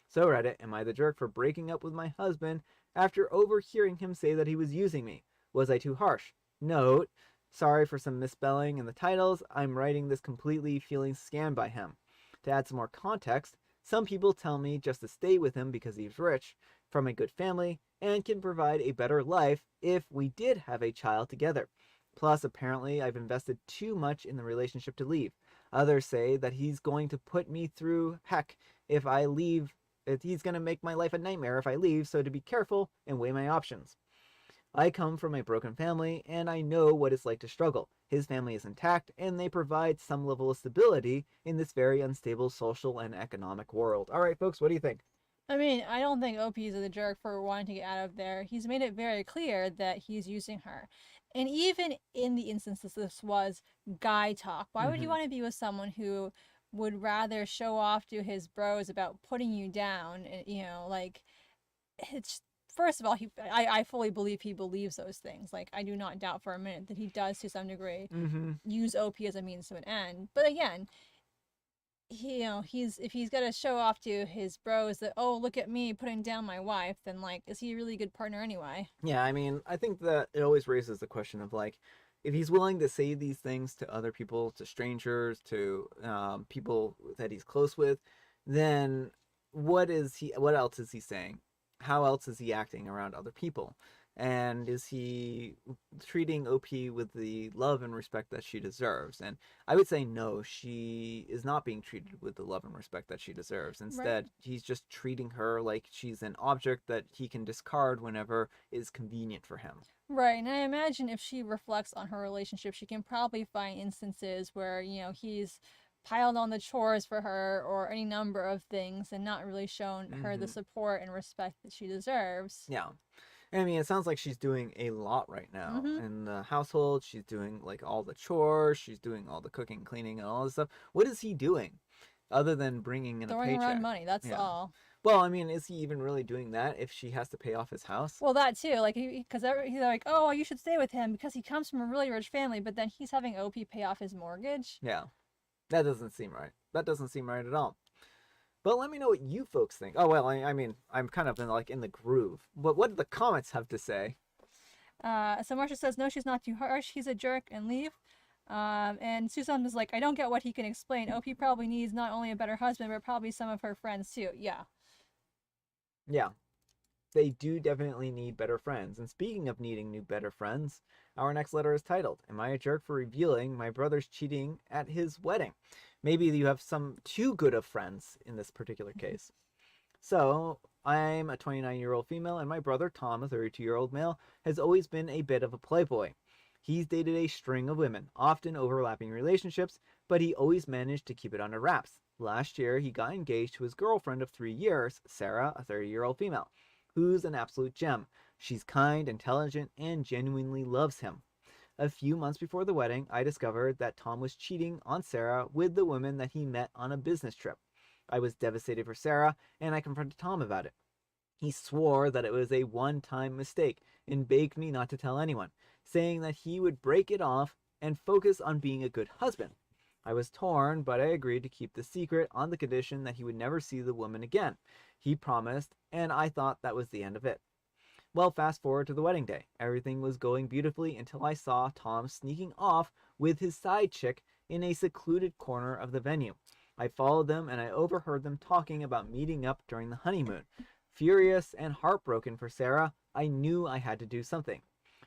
So Reddit, am I the jerk for breaking up with my husband after overhearing him say that he was using me? Was I too harsh? Note, sorry for some misspelling in the titles. I'm writing this completely feeling scammed by him. To add some more context, some people tell me just to stay with him because he's rich, from a good family, and can provide a better life if we did have a child together. Plus, apparently, I've invested too much in the relationship to leave. Others say that he's going to put me through heck if I leave. He's going to make my life a nightmare if I leave, so to be careful and weigh my options. I come from a broken family, and I know what it's like to struggle. His family is intact, and they provide some level of stability in this very unstable social and economic world. All right, folks, what do you think? I mean, I don't think OP is a jerk for wanting to get out of there. He's made it very clear that he's using her. And even in the instances this was guy talk, why would you want to be with someone who would rather show off to his bros about putting you down? You know, like, it's first of all, I fully believe he believes those things. Like, I do not doubt for a minute that he does to some degree use OP as a means to an end. But again, if he's got to show off to his bros that, oh, look at me putting down my wife, then like, is he a really good partner anyway? Yeah, I mean, I think that it always raises the question of like, if he's willing to say these things to other people, to strangers, to people that he's close with, then what else is he saying? How else is he acting around other people? And is he treating OP with the love and respect that she deserves? And I would say no, she is not being treated with the love and respect that she deserves. Instead, he's just treating her like she's an object that he can discard whenever is convenient for him. Right, and I imagine if she reflects on her relationship, she can probably find instances where, he's piled on the chores for her or any number of things and not really shown her the support and respect that she deserves. Yeah. I mean, it sounds like she's doing a lot right now in the household. She's doing like all the chores. She's doing all the cooking, cleaning, and all this stuff. What is he doing other than bringing in a Throwing paycheck? around money, that's all. Well, I mean, is he even really doing that if she has to pay off his house? Well, that too. Like, because he's like, oh, you should stay with him because he comes from a really rich family, but then he's having OP pay off his mortgage. Yeah. That doesn't seem right. That doesn't seem right at all. But let me know what you folks think. Oh, well, I mean, I'm kind of in the groove. But what do the comments have to say? So Marcia says, no, she's not too harsh. He's a jerk and leave. And Susan is like, I don't get what he can explain. OP probably needs not only a better husband, but probably some of her friends too. Yeah. Yeah, they do definitely need better friends. And speaking of needing new better friends, our next letter is titled, Am I a jerk for revealing my brother's cheating at his wedding? Maybe you have some too good of friends in this particular case. So, I'm a 29-year-old female, and my brother Tom, a 32-year-old male, has always been a bit of a playboy. He's dated a string of women, often overlapping relationships, but he always managed to keep it under wraps. Last year, he got engaged to his girlfriend of 3 years, Sarah, a 30-year-old female, who's an absolute gem. She's kind, intelligent, and genuinely loves him. A few months before the wedding, I discovered that Tom was cheating on Sarah with the woman that he met on a business trip. I was devastated for Sarah, and I confronted Tom about it. He swore that it was a one-time mistake and begged me not to tell anyone, saying that he would break it off and focus on being a good husband. I was torn, but I agreed to keep the secret on the condition that he would never see the woman again. He promised, and I thought that was the end of it. Well, fast forward to the wedding day. Everything was going beautifully until I saw Tom sneaking off with his side chick in a secluded corner of the venue. I followed them and I overheard them talking about meeting up during the honeymoon. Furious and heartbroken for Sarah, I knew I had to do something.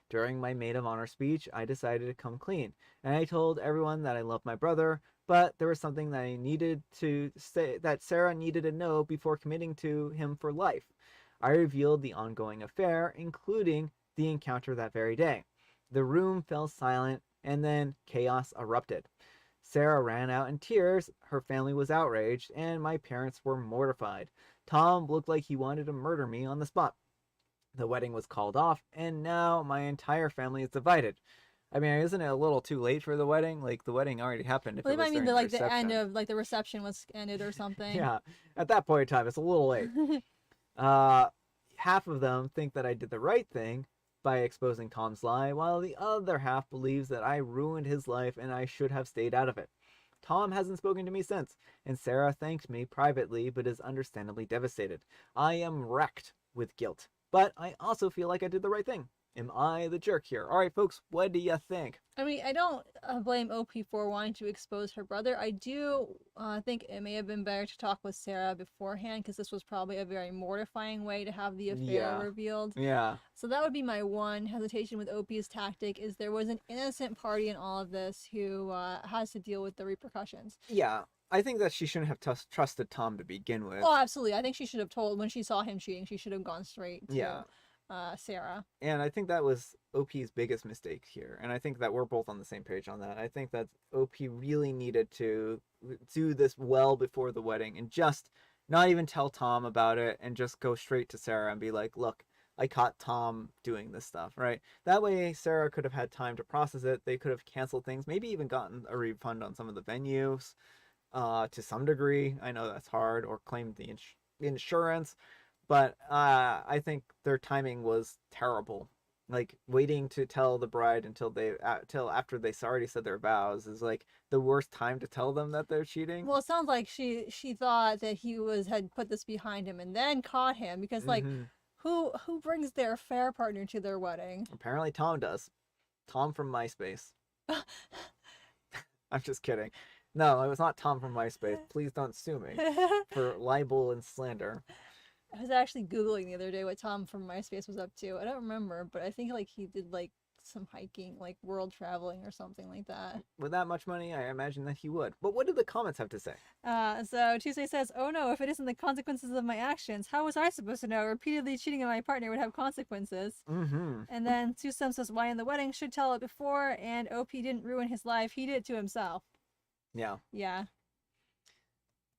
During my maid of honor speech, I decided to come clean, and I told everyone that I loved my brother, but there was something that I needed to say that Sarah needed to know before committing to him for life. I revealed the ongoing affair, including the encounter that very day. The room fell silent, and then chaos erupted. Sarah ran out in tears, her family was outraged, and my parents were mortified. Tom looked like he wanted to murder me on the spot. The wedding was called off, and now my entire family is divided. I mean, isn't it a little too late for the wedding? Like, the wedding already happened if Well, it you was might mean during the the end reception. of the reception was ended or something. Yeah, at that point in time, it's a little late. Half of them think that I did the right thing by exposing Tom's lie, while the other half believes that I ruined his life and I should have stayed out of it. Tom hasn't spoken to me since, and Sarah thanked me privately but is understandably devastated. I am wrecked with guilt, but I also feel like I did the right thing. Am I the jerk here? All right, folks, what do you think? I mean, I don't blame OP for wanting to expose her brother. I do think it may have been better to talk with Sarah beforehand, because this was probably a very mortifying way to have the affair revealed. Yeah. So that would be my one hesitation with OP's tactic, is there was an innocent party in all of this who has to deal with the repercussions. Yeah. I think that she shouldn't have trusted Tom to begin with. Oh, absolutely. I think she should have told, when she saw him cheating, she should have gone straight to Sarah. And I think that was OP's biggest mistake here. And I think that we're both on the same page on that. I think that OP really needed to do this well before the wedding and just not even tell Tom about it and just go straight to Sarah and be like, look, I caught Tom doing this stuff, right? That way Sarah could have had time to process it. They could have canceled things, maybe even gotten a refund on some of the venues to some degree. I know that's hard, or claimed the insurance. But I think their timing was terrible. Like, waiting to tell the bride till after they already said their vows is like the worst time to tell them that they're cheating. Well, it sounds like she thought that he had put this behind him and then caught him, because who brings their affair partner to their wedding? Apparently Tom does. Tom from MySpace. I'm just kidding. No, it was not Tom from MySpace. Please don't sue me for libel and slander. I was actually Googling the other day what Tom from MySpace was up to. I don't remember, but I think he did some hiking, world traveling or something like that. With that much money, I imagine that he would. But what did the comments have to say? So Tuesday says, "Oh no, if it isn't the consequences of my actions, how was I supposed to know? Repeatedly cheating on my partner would have consequences." And then Susum says, "Why in the wedding? Should tell it before, and OP didn't ruin his life. He did it to himself." Yeah. Yeah.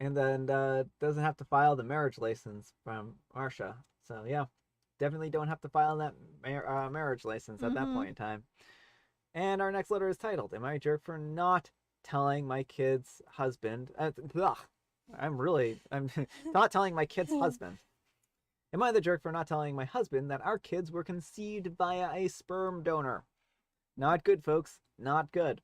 And then doesn't have to file the marriage license from Marsha. So yeah, definitely don't have to file that marriage license at that point in time. And our next letter is titled, Am I a jerk for not telling my kid's husband? I'm not telling my kid's husband. Am I the jerk for not telling my husband that our kids were conceived via a sperm donor? Not good, folks. Not good.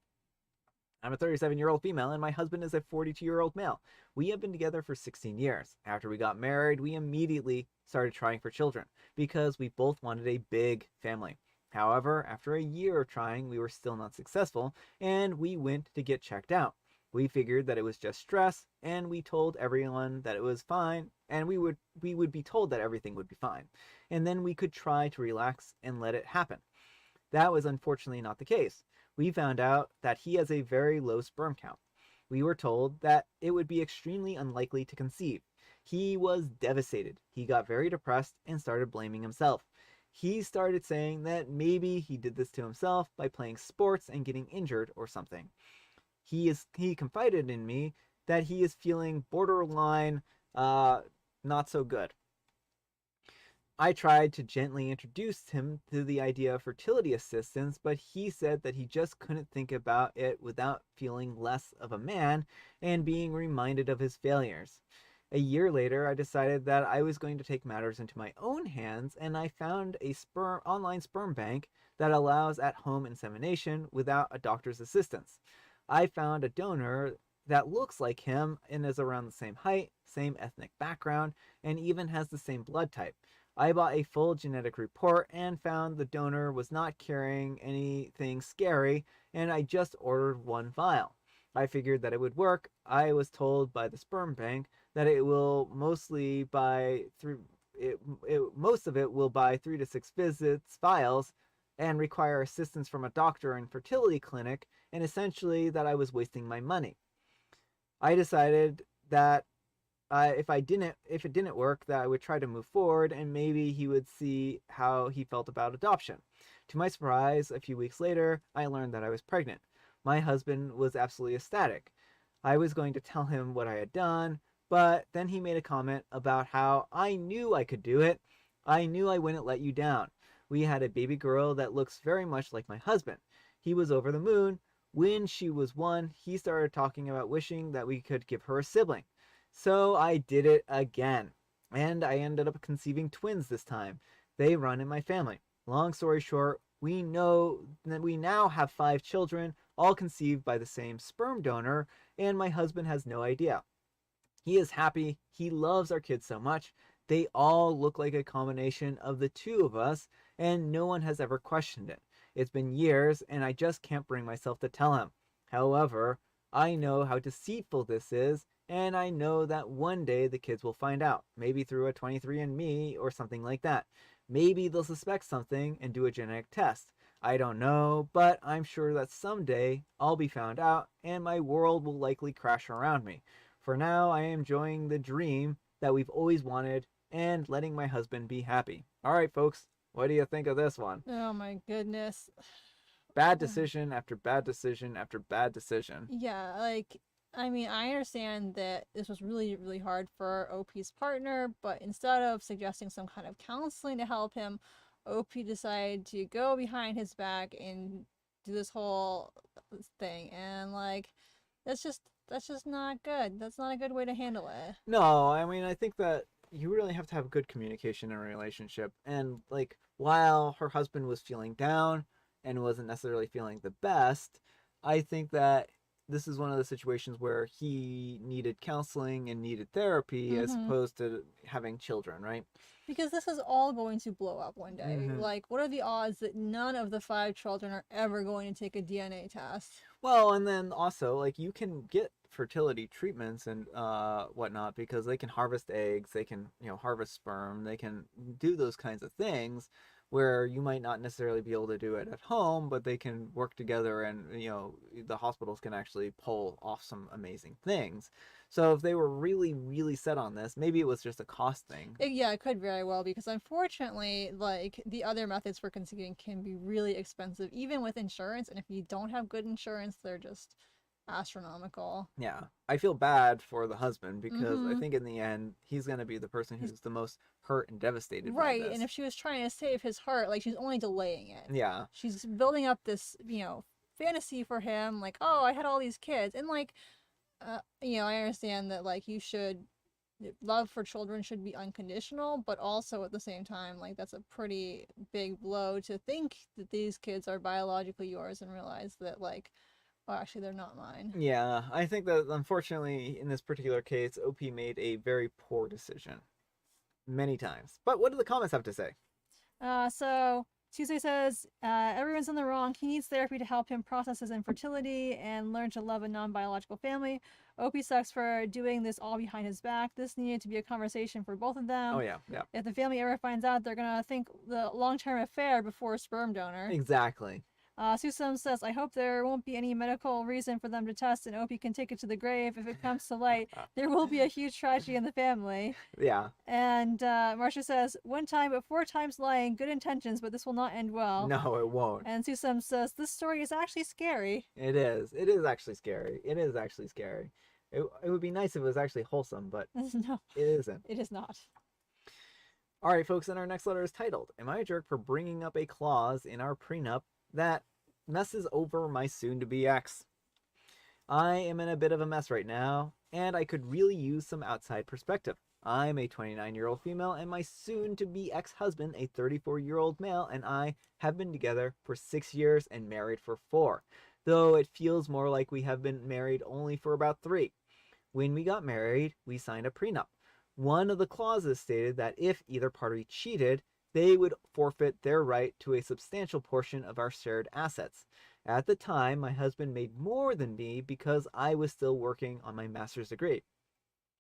I'm a 37-year-old female, and my husband is a 42-year-old male. We have been together for 16 years. After we got married, we immediately started trying for children, because we both wanted a big family. However, after a year of trying, we were still not successful, and we went to get checked out. We figured that it was just stress, and we told everyone that it was fine, and we would be told that everything would be fine, and then we could try to relax and let it happen. That was unfortunately not the case. We found out that he has a very low sperm count. We were told that it would be extremely unlikely to conceive. He was devastated. He got very depressed and started blaming himself. He started saying that maybe he did this to himself by playing sports and getting injured or something. He confided in me that he is feeling borderline uh not so good. I tried to gently introduce him to the idea of fertility assistance, but he said that he just couldn't think about it without feeling less of a man and being reminded of his failures. A year later, I decided that I was going to take matters into my own hands, and I found a online sperm bank that allows at-home insemination without a doctor's assistance. I found a donor that looks like him and is around the same height, same ethnic background, and even has the same blood type. I bought a full genetic report and found the donor was not carrying anything scary, and I just ordered one vial. I figured that it would work. I was told by the sperm bank that it will mostly buy through most of it will buy 3 to 6 visits vials and require assistance from a doctor and fertility clinic, and essentially that I was wasting my money. I decided that if it didn't work, that I would try to move forward and maybe he would see how he felt about adoption. To my surprise, a few weeks later, I learned that I was pregnant. My husband was absolutely ecstatic. I was going to tell him what I had done, but then he made a comment about how I knew I could do it. I knew I wouldn't let you down. We had a baby girl that looks very much like my husband. He was over the moon. When she was 1, he started talking about wishing that we could give her a sibling. So I did it again. And I ended up conceiving twins this time. They run in my family. Long story short, we know that we now have 5 children, all conceived by the same sperm donor, and my husband has no idea. He is happy. He loves our kids so much. They all look like a combination of the two of us, and no one has ever questioned it. It's been years, and I just can't bring myself to tell him. However, I know how deceitful this is, and I know that one day the kids will find out, maybe through a 23andMe or something like that. Maybe they'll suspect something and do a genetic test. I don't know, but I'm sure that someday I'll be found out and my world will likely crash around me. For now, I am enjoying the dream that we've always wanted and letting my husband be happy. All right, folks, what do you think of this one? Oh my goodness. Bad decision after bad decision after bad decision. Yeah, like, I mean, I understand that this was really, really hard for OP's partner, but instead of suggesting some kind of counseling to help him, OP decided to go behind his back and do this whole thing. And like, that's just not good. That's not a good way to handle it. No, I mean, I think that you really have to have good communication in a relationship. And, like, while her husband was feeling down and wasn't necessarily feeling the best, I think that this is one of the situations where he needed counseling and needed therapy as Mm-hmm. opposed to having children, right? Because this is all going to blow up one day. Mm-hmm. Like, what are the odds that none of the 5 children are ever going to take a DNA test? Well, and then also, like, you can get fertility treatments and whatnot because they can harvest eggs, they can, harvest sperm, they can do those kinds of things where you might not necessarily be able to do it at home, but they can work together and, the hospitals can actually pull off some amazing things. So if they were really, really set on this, maybe it was just a cost thing. Yeah, it could very well because unfortunately, like the other methods for conceiving can be really expensive, even with insurance. And if you don't have good insurance, they're just astronomical. Yeah, I feel bad for the husband because I Mm-hmm. think in the end he's gonna be the person He's who's the most hurt and devastated by right, this. and if she was trying to save his heart, like she's only delaying it. Yeah, She's building up this, fantasy for him, like, oh, I had all these kids, and like, I understand that like you should love for children should be unconditional, but also at the same time, like that's a pretty big blow to think that these kids are biologically yours and realize that like, oh, actually they're not mine. yeah. I think that unfortunately in this particular case, OP made a very poor decision many times. But what do the comments have to say? So Tuesday says, everyone's in the wrong. He needs therapy to help him process his infertility and learn to love a non-biological family. Opie sucks for doing this all behind his back. This needed to be a conversation for both of them. Oh, yeah, yeah. If the family ever finds out, they're going to think the long-term affair before a sperm donor. Exactly. Susum says, I hope there won't be any medical reason for them to test and Opie can take it to the grave. If it comes to light, there will be a huge tragedy in the family. Yeah. And Marcia says, one time but 4 times lying, good intentions, but this will not end well. No, it won't. And Susum says, this story is actually scary. It is. It is actually scary. It is actually scary. It would be nice if it was actually wholesome, but No, it isn't. it is not. All right, folks, and our next letter is titled, Am I a Jerk for Bringing Up a Clause in Our Prenup That Messes Over My Soon-to-Be Ex? I am in a bit of a mess right now, and I could really use some outside perspective. I'm a 29-year-old female, and my soon-to-be ex-husband, a 34-year-old male, and I have been together for 6 years and married for 4, though it feels more like we have been married only for about 3. When we got married, we signed a prenup. One of the clauses stated that if either party cheated, they would forfeit their right to a substantial portion of our shared assets. At the time, my husband made more than me because I was still working on my master's degree.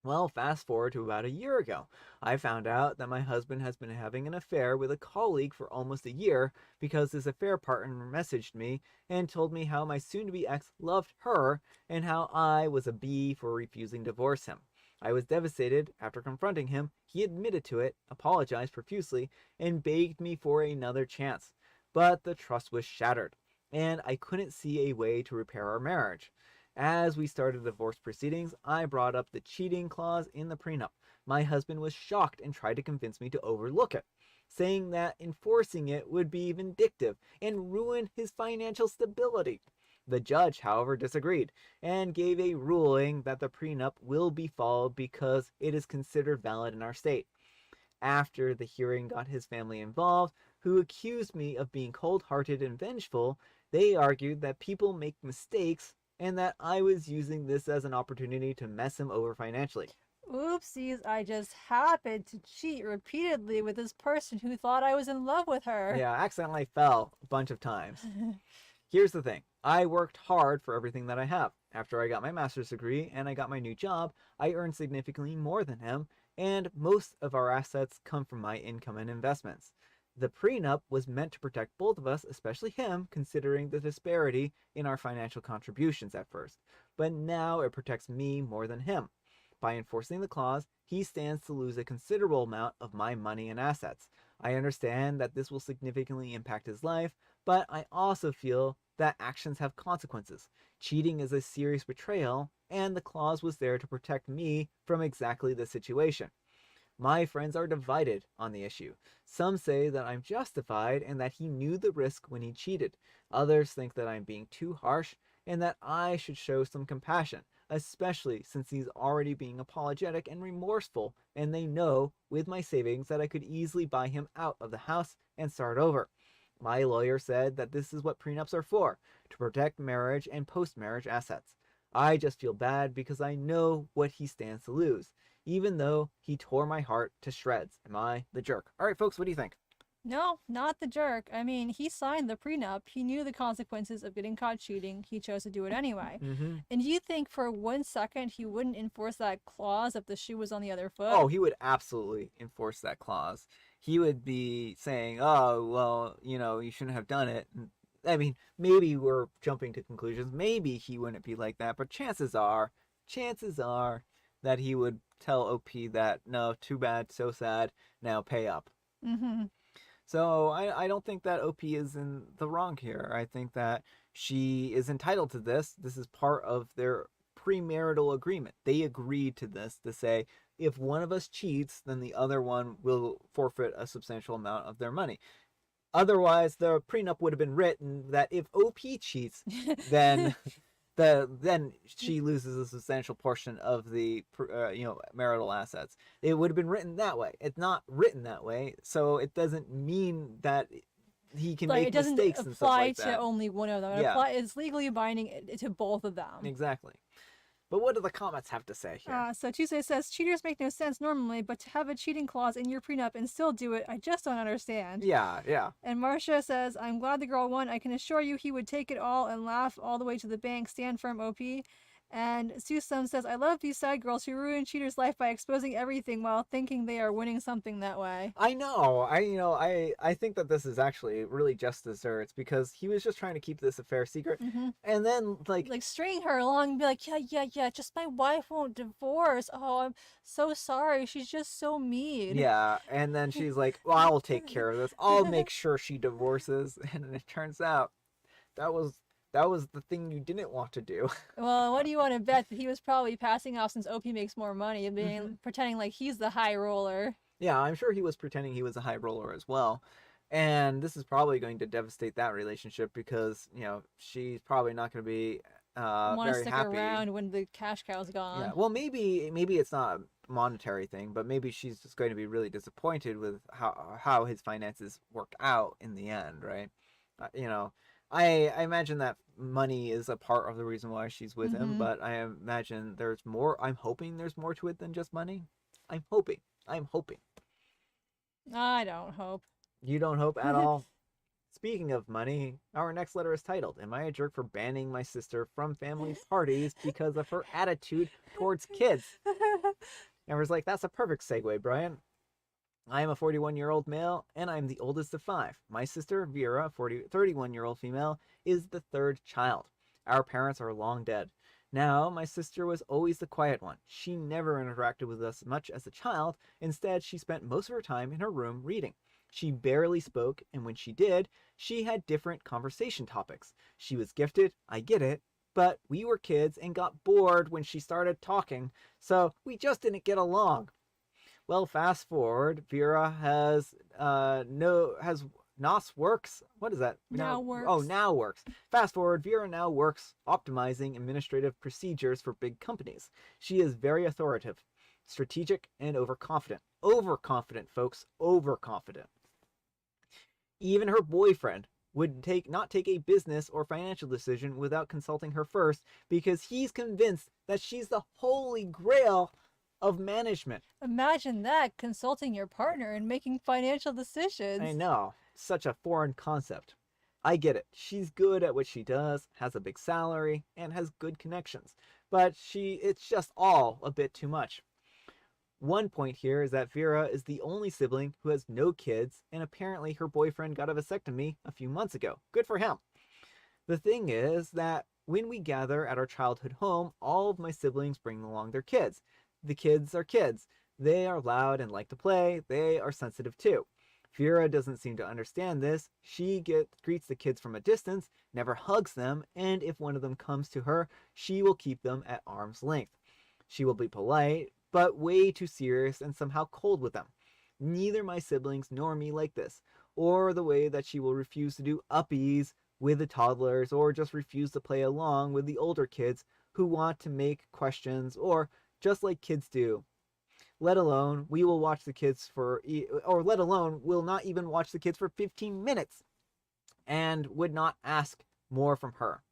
Well, fast forward to about a year ago. I found out that my husband has been having an affair with a colleague for almost a year because his affair partner messaged me and told me how my soon-to-be ex loved her and how I was a bee for refusing to divorce him. I was devastated. After confronting him, he admitted to it, apologized profusely, and begged me for another chance. But the trust was shattered, and I couldn't see a way to repair our marriage. As we started divorce proceedings, I brought up the cheating clause in the prenup. My husband was shocked and tried to convince me to overlook it, saying that enforcing it would be vindictive and ruin his financial stability. The judge, however, disagreed and gave a ruling that the prenup will be followed because it is considered valid in our state. After the hearing got his family involved, who accused me of being cold-hearted and vengeful, they argued that people make mistakes and that I was using this as an opportunity to mess him over financially. Oopsies, I just happened to cheat repeatedly with this person who thought I was in love with her. Yeah, I accidentally fell a bunch of times. Here's the thing. I worked hard for everything that I have. After I got my master's degree and I got my new job, I earned significantly more than him, and most of our assets come from my income and investments. The prenup was meant to protect both of us, especially him, considering the disparity in our financial contributions at first. But now it protects me more than him. By enforcing the clause, he stands to lose a considerable amount of my money and assets. I understand that this will significantly impact his life, but I also feel that actions have consequences. Cheating is a serious betrayal, and the clause was there to protect me from exactly this situation. My friends are divided on the issue. Some say that I'm justified and that he knew the risk when he cheated. Others think that I'm being too harsh and that I should show some compassion, especially since he's already being apologetic and remorseful, and they know with my savings that I could easily buy him out of the house and start over. My lawyer said that this is what prenups are for, to protect marriage and post-marriage assets. I just feel bad because I know what he stands to lose, even though he tore my heart to shreds. Am I the jerk? All right, folks, what do you think? No, not the jerk. I mean, he signed the prenup. He knew the consequences of getting caught cheating. He chose to do it anyway. Mm-hmm. And you think for 1 second he wouldn't enforce that clause if the shoe was on the other foot? Oh, he would absolutely enforce that clause. He would be saying, oh, well, you shouldn't have done it. I mean, maybe we're jumping to conclusions. Maybe he wouldn't be like that, but chances are that he would tell OP that, no, too bad, so sad, now pay up. Mm-hmm. So I don't think that OP is in the wrong here. I think that she is entitled to this. This is part of their premarital agreement. They agreed to this to say, if one of us cheats, then the other one will forfeit a substantial amount of their money. Otherwise, the prenup would have been written that if OP cheats, then then she loses a substantial portion of the marital assets. It would have been written that way. It's not written that way, so it doesn't mean that he can make mistakes and stuff like that. It doesn't apply to only one of them. Yeah. It's legally binding to both of them. Exactly. But what do the comments have to say here? So Tuesday says, cheaters make no sense normally, but to have a cheating clause in your prenup and still do it, I just don't understand. Yeah, yeah. And Marcia says, I'm glad the girl won. I can assure you he would take it all and laugh all the way to the bank. Stand firm, OP. And Susum says, I love these side girls who ruin cheaters' life by exposing everything while thinking they are winning something that way. I know. I think that this is actually really just desserts because he was just trying to keep this affair secret. Mm-hmm. And then, like string her along and be like, yeah, just my wife won't divorce. Oh, I'm so sorry. She's just so mean. yeah, and then she's like, well, I'll take care of this. I'll make sure she divorces. And it turns out that was the thing you didn't want to do. Well, what do you want to bet that he was probably passing off since OP makes more money and being pretending like he's the high roller? Yeah, I'm sure he was pretending he was a high roller as well. And this is probably going to devastate that relationship because, she's probably not going to be Want to very stick happy. around when the cash cow's gone. Yeah, well, maybe it's not a monetary thing, but maybe she's just going to be really disappointed with how his finances work out in the end, right? I imagine that money is a part of the reason why she's with him, but I imagine there's more. I'm hoping there's more to it than just money. I'm hoping. I don't hope. You don't hope at all? Speaking of money, our next letter is titled, Am I a Jerk for Banning My Sister from Family Parties Because of Her Attitude Towards Kids? Amber's like, that's a perfect segue, Brian. I am a 41-year-old male, and I am the oldest of 5. My sister, Vera, 31-year-old female, is the 3rd child. Our parents are long dead. Now, my sister was always the quiet one. She never interacted with us much as a child. Instead, she spent most of her time in her room reading. She barely spoke, and when she did, she had different conversation topics. She was gifted, I get it, but we were kids and got bored when she started talking, so we just didn't get along. Well, fast forward, Vera has NOS works. What is that? Now works. Oh, now works. Fast forward, Vera now works optimizing administrative procedures for big companies. She is very authoritative, strategic, and overconfident. Overconfident, folks. Overconfident. Even her boyfriend would not take a business or financial decision without consulting her first because he's convinced that she's the holy grail of management. Imagine that, consulting your partner and making financial decisions. I know. Such a foreign concept. I get it. She's good at what she does, has a big salary, and has good connections. But it's just all a bit too much. One point here is that Vera is the only sibling who has no kids, and apparently her boyfriend got a vasectomy a few months ago. Good for him. The thing is that when we gather at our childhood home, all of my siblings bring along their kids. The kids are kids. They are loud and like to play. They are sensitive too. Vera doesn't seem to understand this. She greets the kids from a distance, never hugs them, and if one of them comes to her, she will keep them at arm's length. She will be polite, but way too serious and somehow cold with them. Neither my siblings nor me like this, or the way that she will refuse to do uppies with the toddlers, or just refuse to play along with the older kids who want to make questions, or just like kids do. Let alone, we'll not even watch the kids for 15 minutes and would not ask more from her.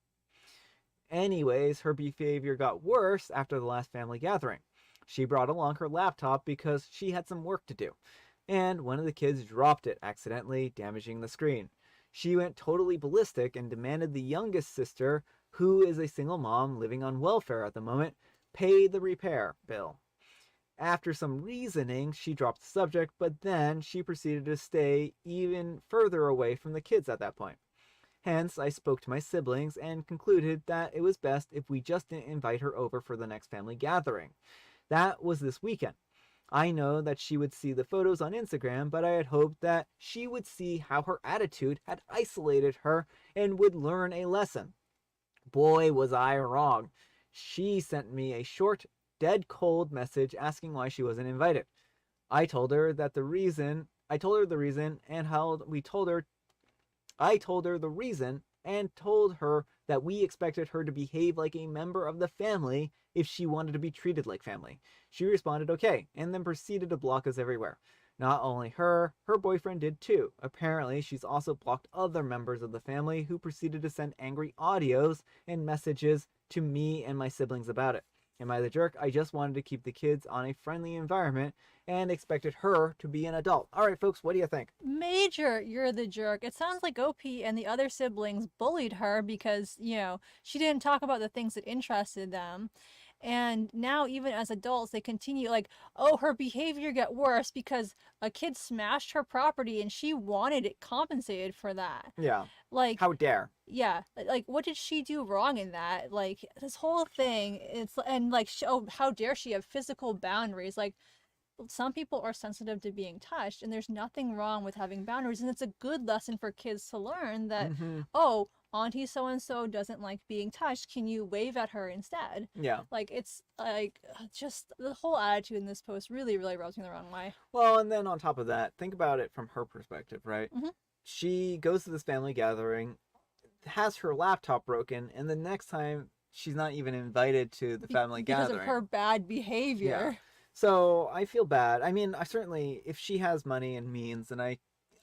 Anyways, her behavior got worse after the last family gathering. She brought along her laptop because she had some work to do, and one of the kids dropped it accidentally, damaging the screen. She went totally ballistic and demanded the youngest sister, who is a single mom living on welfare at the moment, pay the repair bill. After some reasoning, she dropped the subject, but then she proceeded to stay even further away from the kids at that point. Hence, I spoke to my siblings and concluded that it was best if we just didn't invite her over for the next family gathering. That was this weekend. I know that she would see the photos on Instagram, but I had hoped that she would see how her attitude had isolated her and would learn a lesson. Boy, was I wrong. She sent me a short, dead cold message asking why she wasn't invited. I told her the reason and told her that we expected her to behave like a member of the family if she wanted to be treated like family. She responded okay, and then proceeded to block us everywhere. Not only her boyfriend did too. Apparently, she's also blocked other members of the family who proceeded to send angry audios and messages to me and my siblings about it. Am I the jerk? I just wanted to keep the kids on a friendly environment and expected her to be an adult. All right, folks, what do you think? Major, you're the jerk. It sounds like OP and the other siblings bullied her because, she didn't talk about the things that interested them. And now, even as adults, they continue like, oh, her behavior got worse because a kid smashed her property and she wanted it compensated for that. Yeah. Like, How dare? yeah, like, what did she do wrong in that? Like, this whole thing, and like, oh, how dare she have physical boundaries? Like, some people are sensitive to being touched, and there's nothing wrong with having boundaries, and it's a good lesson for kids to learn that, Mm-hmm. oh, auntie so and so doesn't like being touched, can you wave at her instead? Yeah. Like, it's like, just the whole attitude in this post really rubs me the wrong way. Well, and then on top of that, think about it from her perspective, right? Mm-hmm. She goes to this family gathering, has her laptop broken, and the next time she's not even invited to the family Because gathering. of her bad behavior. Yeah. So I feel bad. I mean, I certainly, if she has money and means, then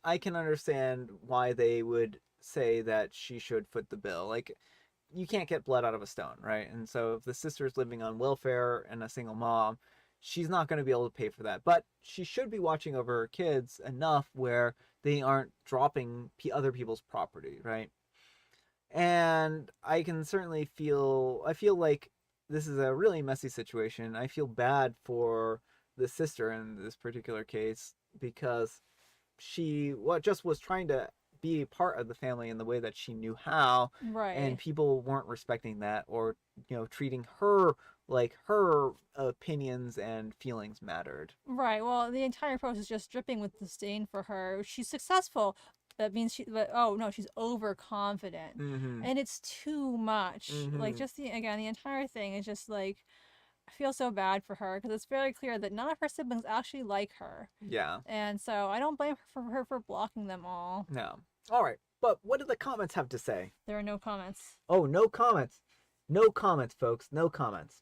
I can understand why they would say that she should foot the bill. Like, you can't get blood out of a stone, right? And so if the sister's living on welfare and a single mom, she's not going to be able to pay for that. But she should be watching over her kids enough where they aren't dropping other people's property, right? And I can certainly I feel like this is a really messy situation. I feel bad for the sister in this particular case because she just was trying to be a part of the family in the way that she knew how, Right. and people weren't respecting that, or treating her like her opinions and feelings mattered. Right. Well, the entire post is just dripping with disdain for her. She's successful. That means but oh no, she's overconfident. Mm-hmm. And it's too much. Like, Mm-hmm. just the entire thing is just like, I feel so bad for her because it's very clear that none of her siblings actually like her. Yeah. And so I don't blame her for blocking them all. No. All right. But what do the comments have to say? There are no comments. Oh, no comments. No comments, folks. No comments.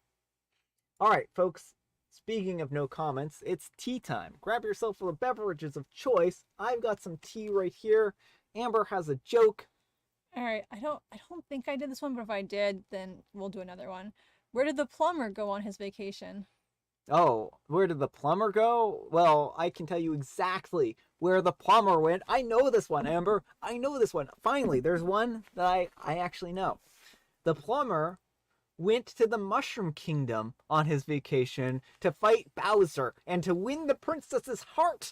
All right, folks. Speaking of no comments, it's tea time. Grab yourself the beverages of choice. I've got some tea right here. Amber has a joke. All right. I don't think I did this one, but if I did, then we'll do another one. Where did the plumber go on his vacation? Oh, where did the plumber go? Well, I can tell you exactly where the plumber went. I know this one, Amber. I know this one. Finally, there's one that I actually know. The plumber went to the Mushroom Kingdom on his vacation to fight Bowser and to win the princess's heart.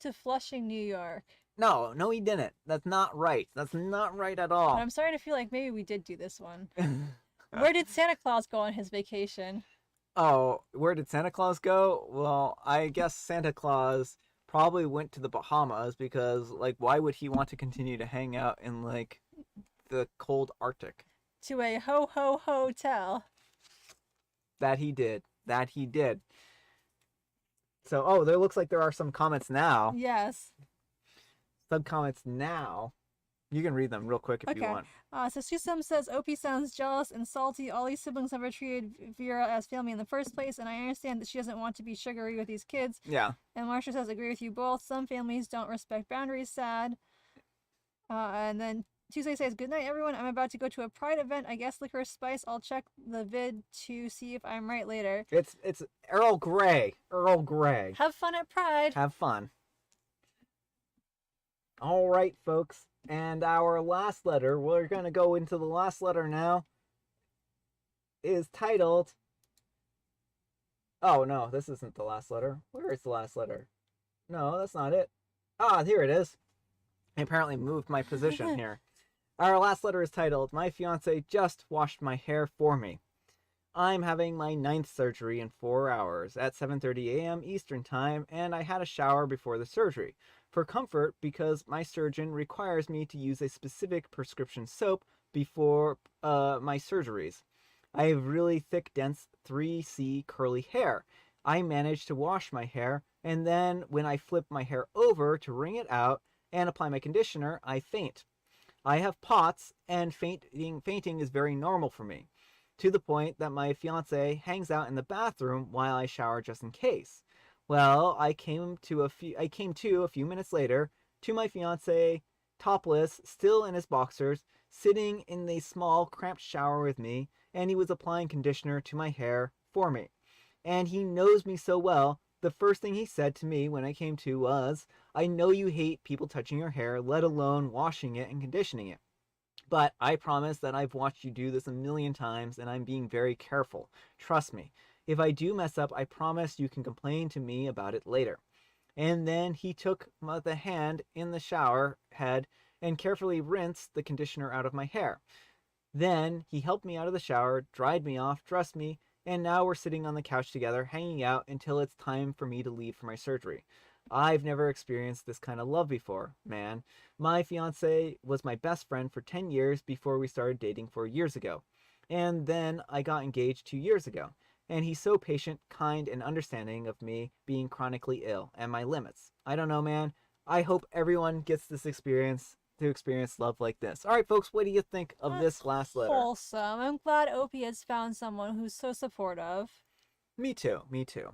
To Flushing, New York. No, he didn't. That's not right. That's not right at But all. I'm starting to feel like maybe we did do this one. Where did Santa Claus go on his vacation? Oh, where did Santa Claus go? Well, I guess Santa Claus probably went to the Bahamas because, like, why would he want to continue to hang out in, like, the cold Arctic? To a ho hotel. That he did. So, there looks like there are some comments now. Yes. Sub-comments now. You can read them real quick if you want. So Susum says, OP sounds jealous and salty. All these siblings never treated Vera as family in the first place, and I understand that she doesn't want to be sugary with these kids. Yeah. And Marsha says, agree with you both. Some families don't respect boundaries, sad. And then Tuesday says, good night, everyone. I'm about to go to a Pride event. I guess Licorice Spice. I'll check the vid to see if I'm right later. It's Earl Grey. Have fun at Pride. Have fun. All right, folks. And our last letter, we're going to go into the last letter now, is titled... Oh, no, this isn't the last letter. Where is the last letter? No, that's not it. Ah, here it is. I apparently moved my position here. Our last letter is titled, My Fiancé Just Washed My Hair For Me. I'm having my 9th surgery in 4 hours at 7:30 a.m. Eastern Time, and I had a shower before the surgery. For comfort, because my surgeon requires me to use a specific prescription soap before my surgeries. I have really thick, dense 3C curly hair. I managed to wash my hair, and then when I flip my hair over to wring it out and apply my conditioner, I faint. I have POTS, and fainting is very normal for me, to the point that my fiance hangs out in the bathroom while I shower just in case. Well, I came to a few minutes later to my fiance topless, still in his boxers, sitting in a small, cramped shower with me, and he was applying conditioner to my hair for me. And he knows me so well, the first thing he said to me when I came to was, I know you hate people touching your hair, let alone washing it and conditioning it. But I promise that I've watched you do this a million times and I'm being very careful. Trust me. If I do mess up, I promise you can complain to me about it later. And then he took the hand in the shower head and carefully rinsed the conditioner out of my hair. Then he helped me out of the shower, dried me off, dressed me, and now we're sitting on the couch together, hanging out until it's time for me to leave for my surgery. I've never experienced this kind of love before, man. My fiance was my best friend for 10 years before we started dating 4 years ago. And then I got engaged 2 years ago. And he's so patient, kind, and understanding of me being chronically ill and my limits. I don't know, man. I hope everyone gets this experience to experience love like this. All right, folks, what do you think of That's this last letter? wholesome. I'm glad Opie has found someone who's so supportive. Me too, me too.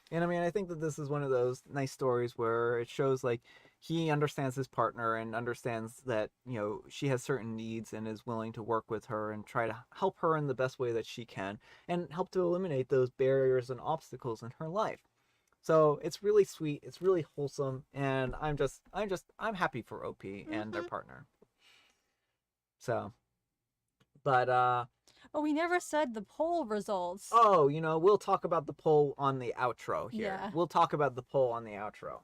And I mean, I think that this is one of those nice stories where it shows like he understands his partner and understands that, you know, she has certain needs and is willing to work with her and try to help her in the best way that she can and help to eliminate those barriers and obstacles in her life. So it's really sweet, it's really wholesome, and I'm happy for OP and their partner. So, but Oh, we never said the poll results. oh, you know, we'll talk about the poll on the outro here. Yeah. We'll talk about the poll on the outro.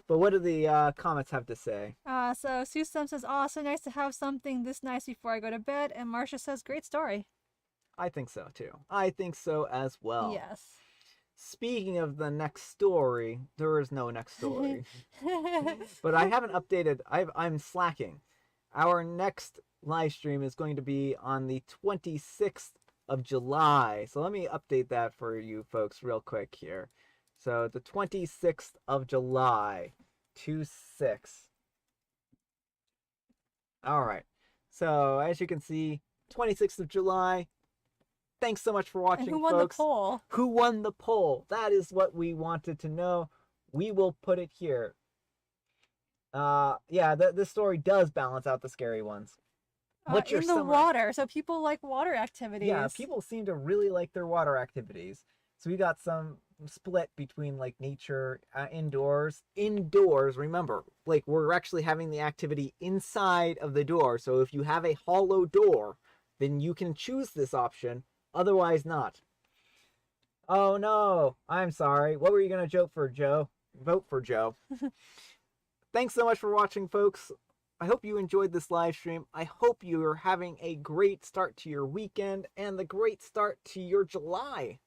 But what do the comments have to say? So Susam says, "Oh, so nice to have something this nice before I go to bed," and Marcia says, "Great story." I think so too. I think so as well. Yes. Speaking of the next story, there is no next story. But I haven't updated. I'm slacking. Our next live stream is going to be on the 26th of July. So let me update that for you folks real quick here. So the 26th of July, 2/6. All right. So as you can see, 26th of July. Thanks so much for watching, And who won folks. the poll? Who won the poll? That is what we wanted to know. We will put it here. Yeah, this story does balance out the scary ones. What's your in the summer? water. So people like water activities. Yeah, people seem to really like their water activities. So we got some split between like nature, indoors. Indoors, remember, like we're actually having the activity inside of the door. So if you have a hollow door, then you can choose this option. Otherwise not. Oh no, I'm sorry. What were you gonna vote for, Joe? Vote for Joe. Thanks so much for watching, folks. I hope you enjoyed this live stream. I hope you are having a great start to your weekend and the great start to your July.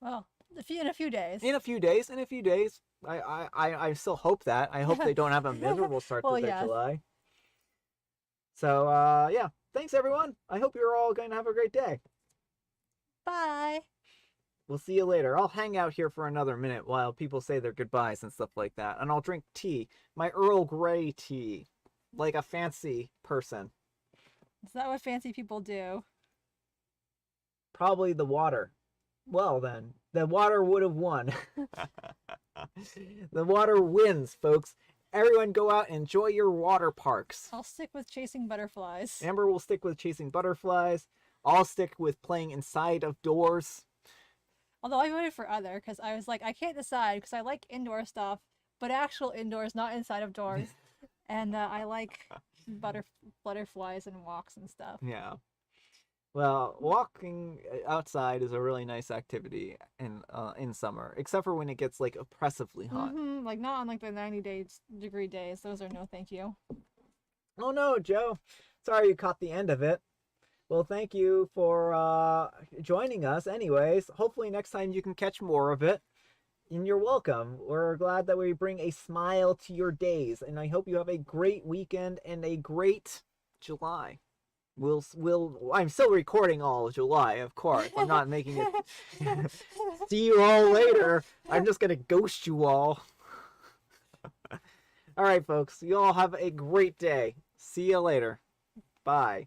Well, in a few days. In a few days. I still hope that. I hope they don't have a miserable start Well, to their yes. July. So, yeah. Thanks, everyone. I hope you're all going to have a great day. Bye. We'll see you later. I'll hang out here for another minute while people say their goodbyes and stuff like that. And I'll drink tea. My Earl Grey tea. Like a fancy person. Is that what fancy people do? Probably the water. Well then, the water would have won. The water wins, folks. Everyone go out and enjoy your water parks. I'll stick with chasing butterflies. Amber will stick with chasing butterflies. I'll stick with playing inside of doors. Although I voted for other because I was like, I can't decide because I like indoor stuff, but actual indoors, not inside of doors. And I like butterflies and walks and stuff. Yeah. Well, walking outside is a really nice activity in summer, except for when it gets like oppressively hot. Like not on like the 90-degree days. Those are no thank you. Oh no, Joe. Sorry you caught the end of it. Well, thank you for joining us anyways. Hopefully next time you can catch more of it. And you're welcome. We're glad that we bring a smile to your days. And I hope you have a great weekend and a great July. I'm still recording all of July, of course. I'm not making it. See you all later. I'm just gonna ghost you all. All right, folks. You all have a great day. See you later. Bye.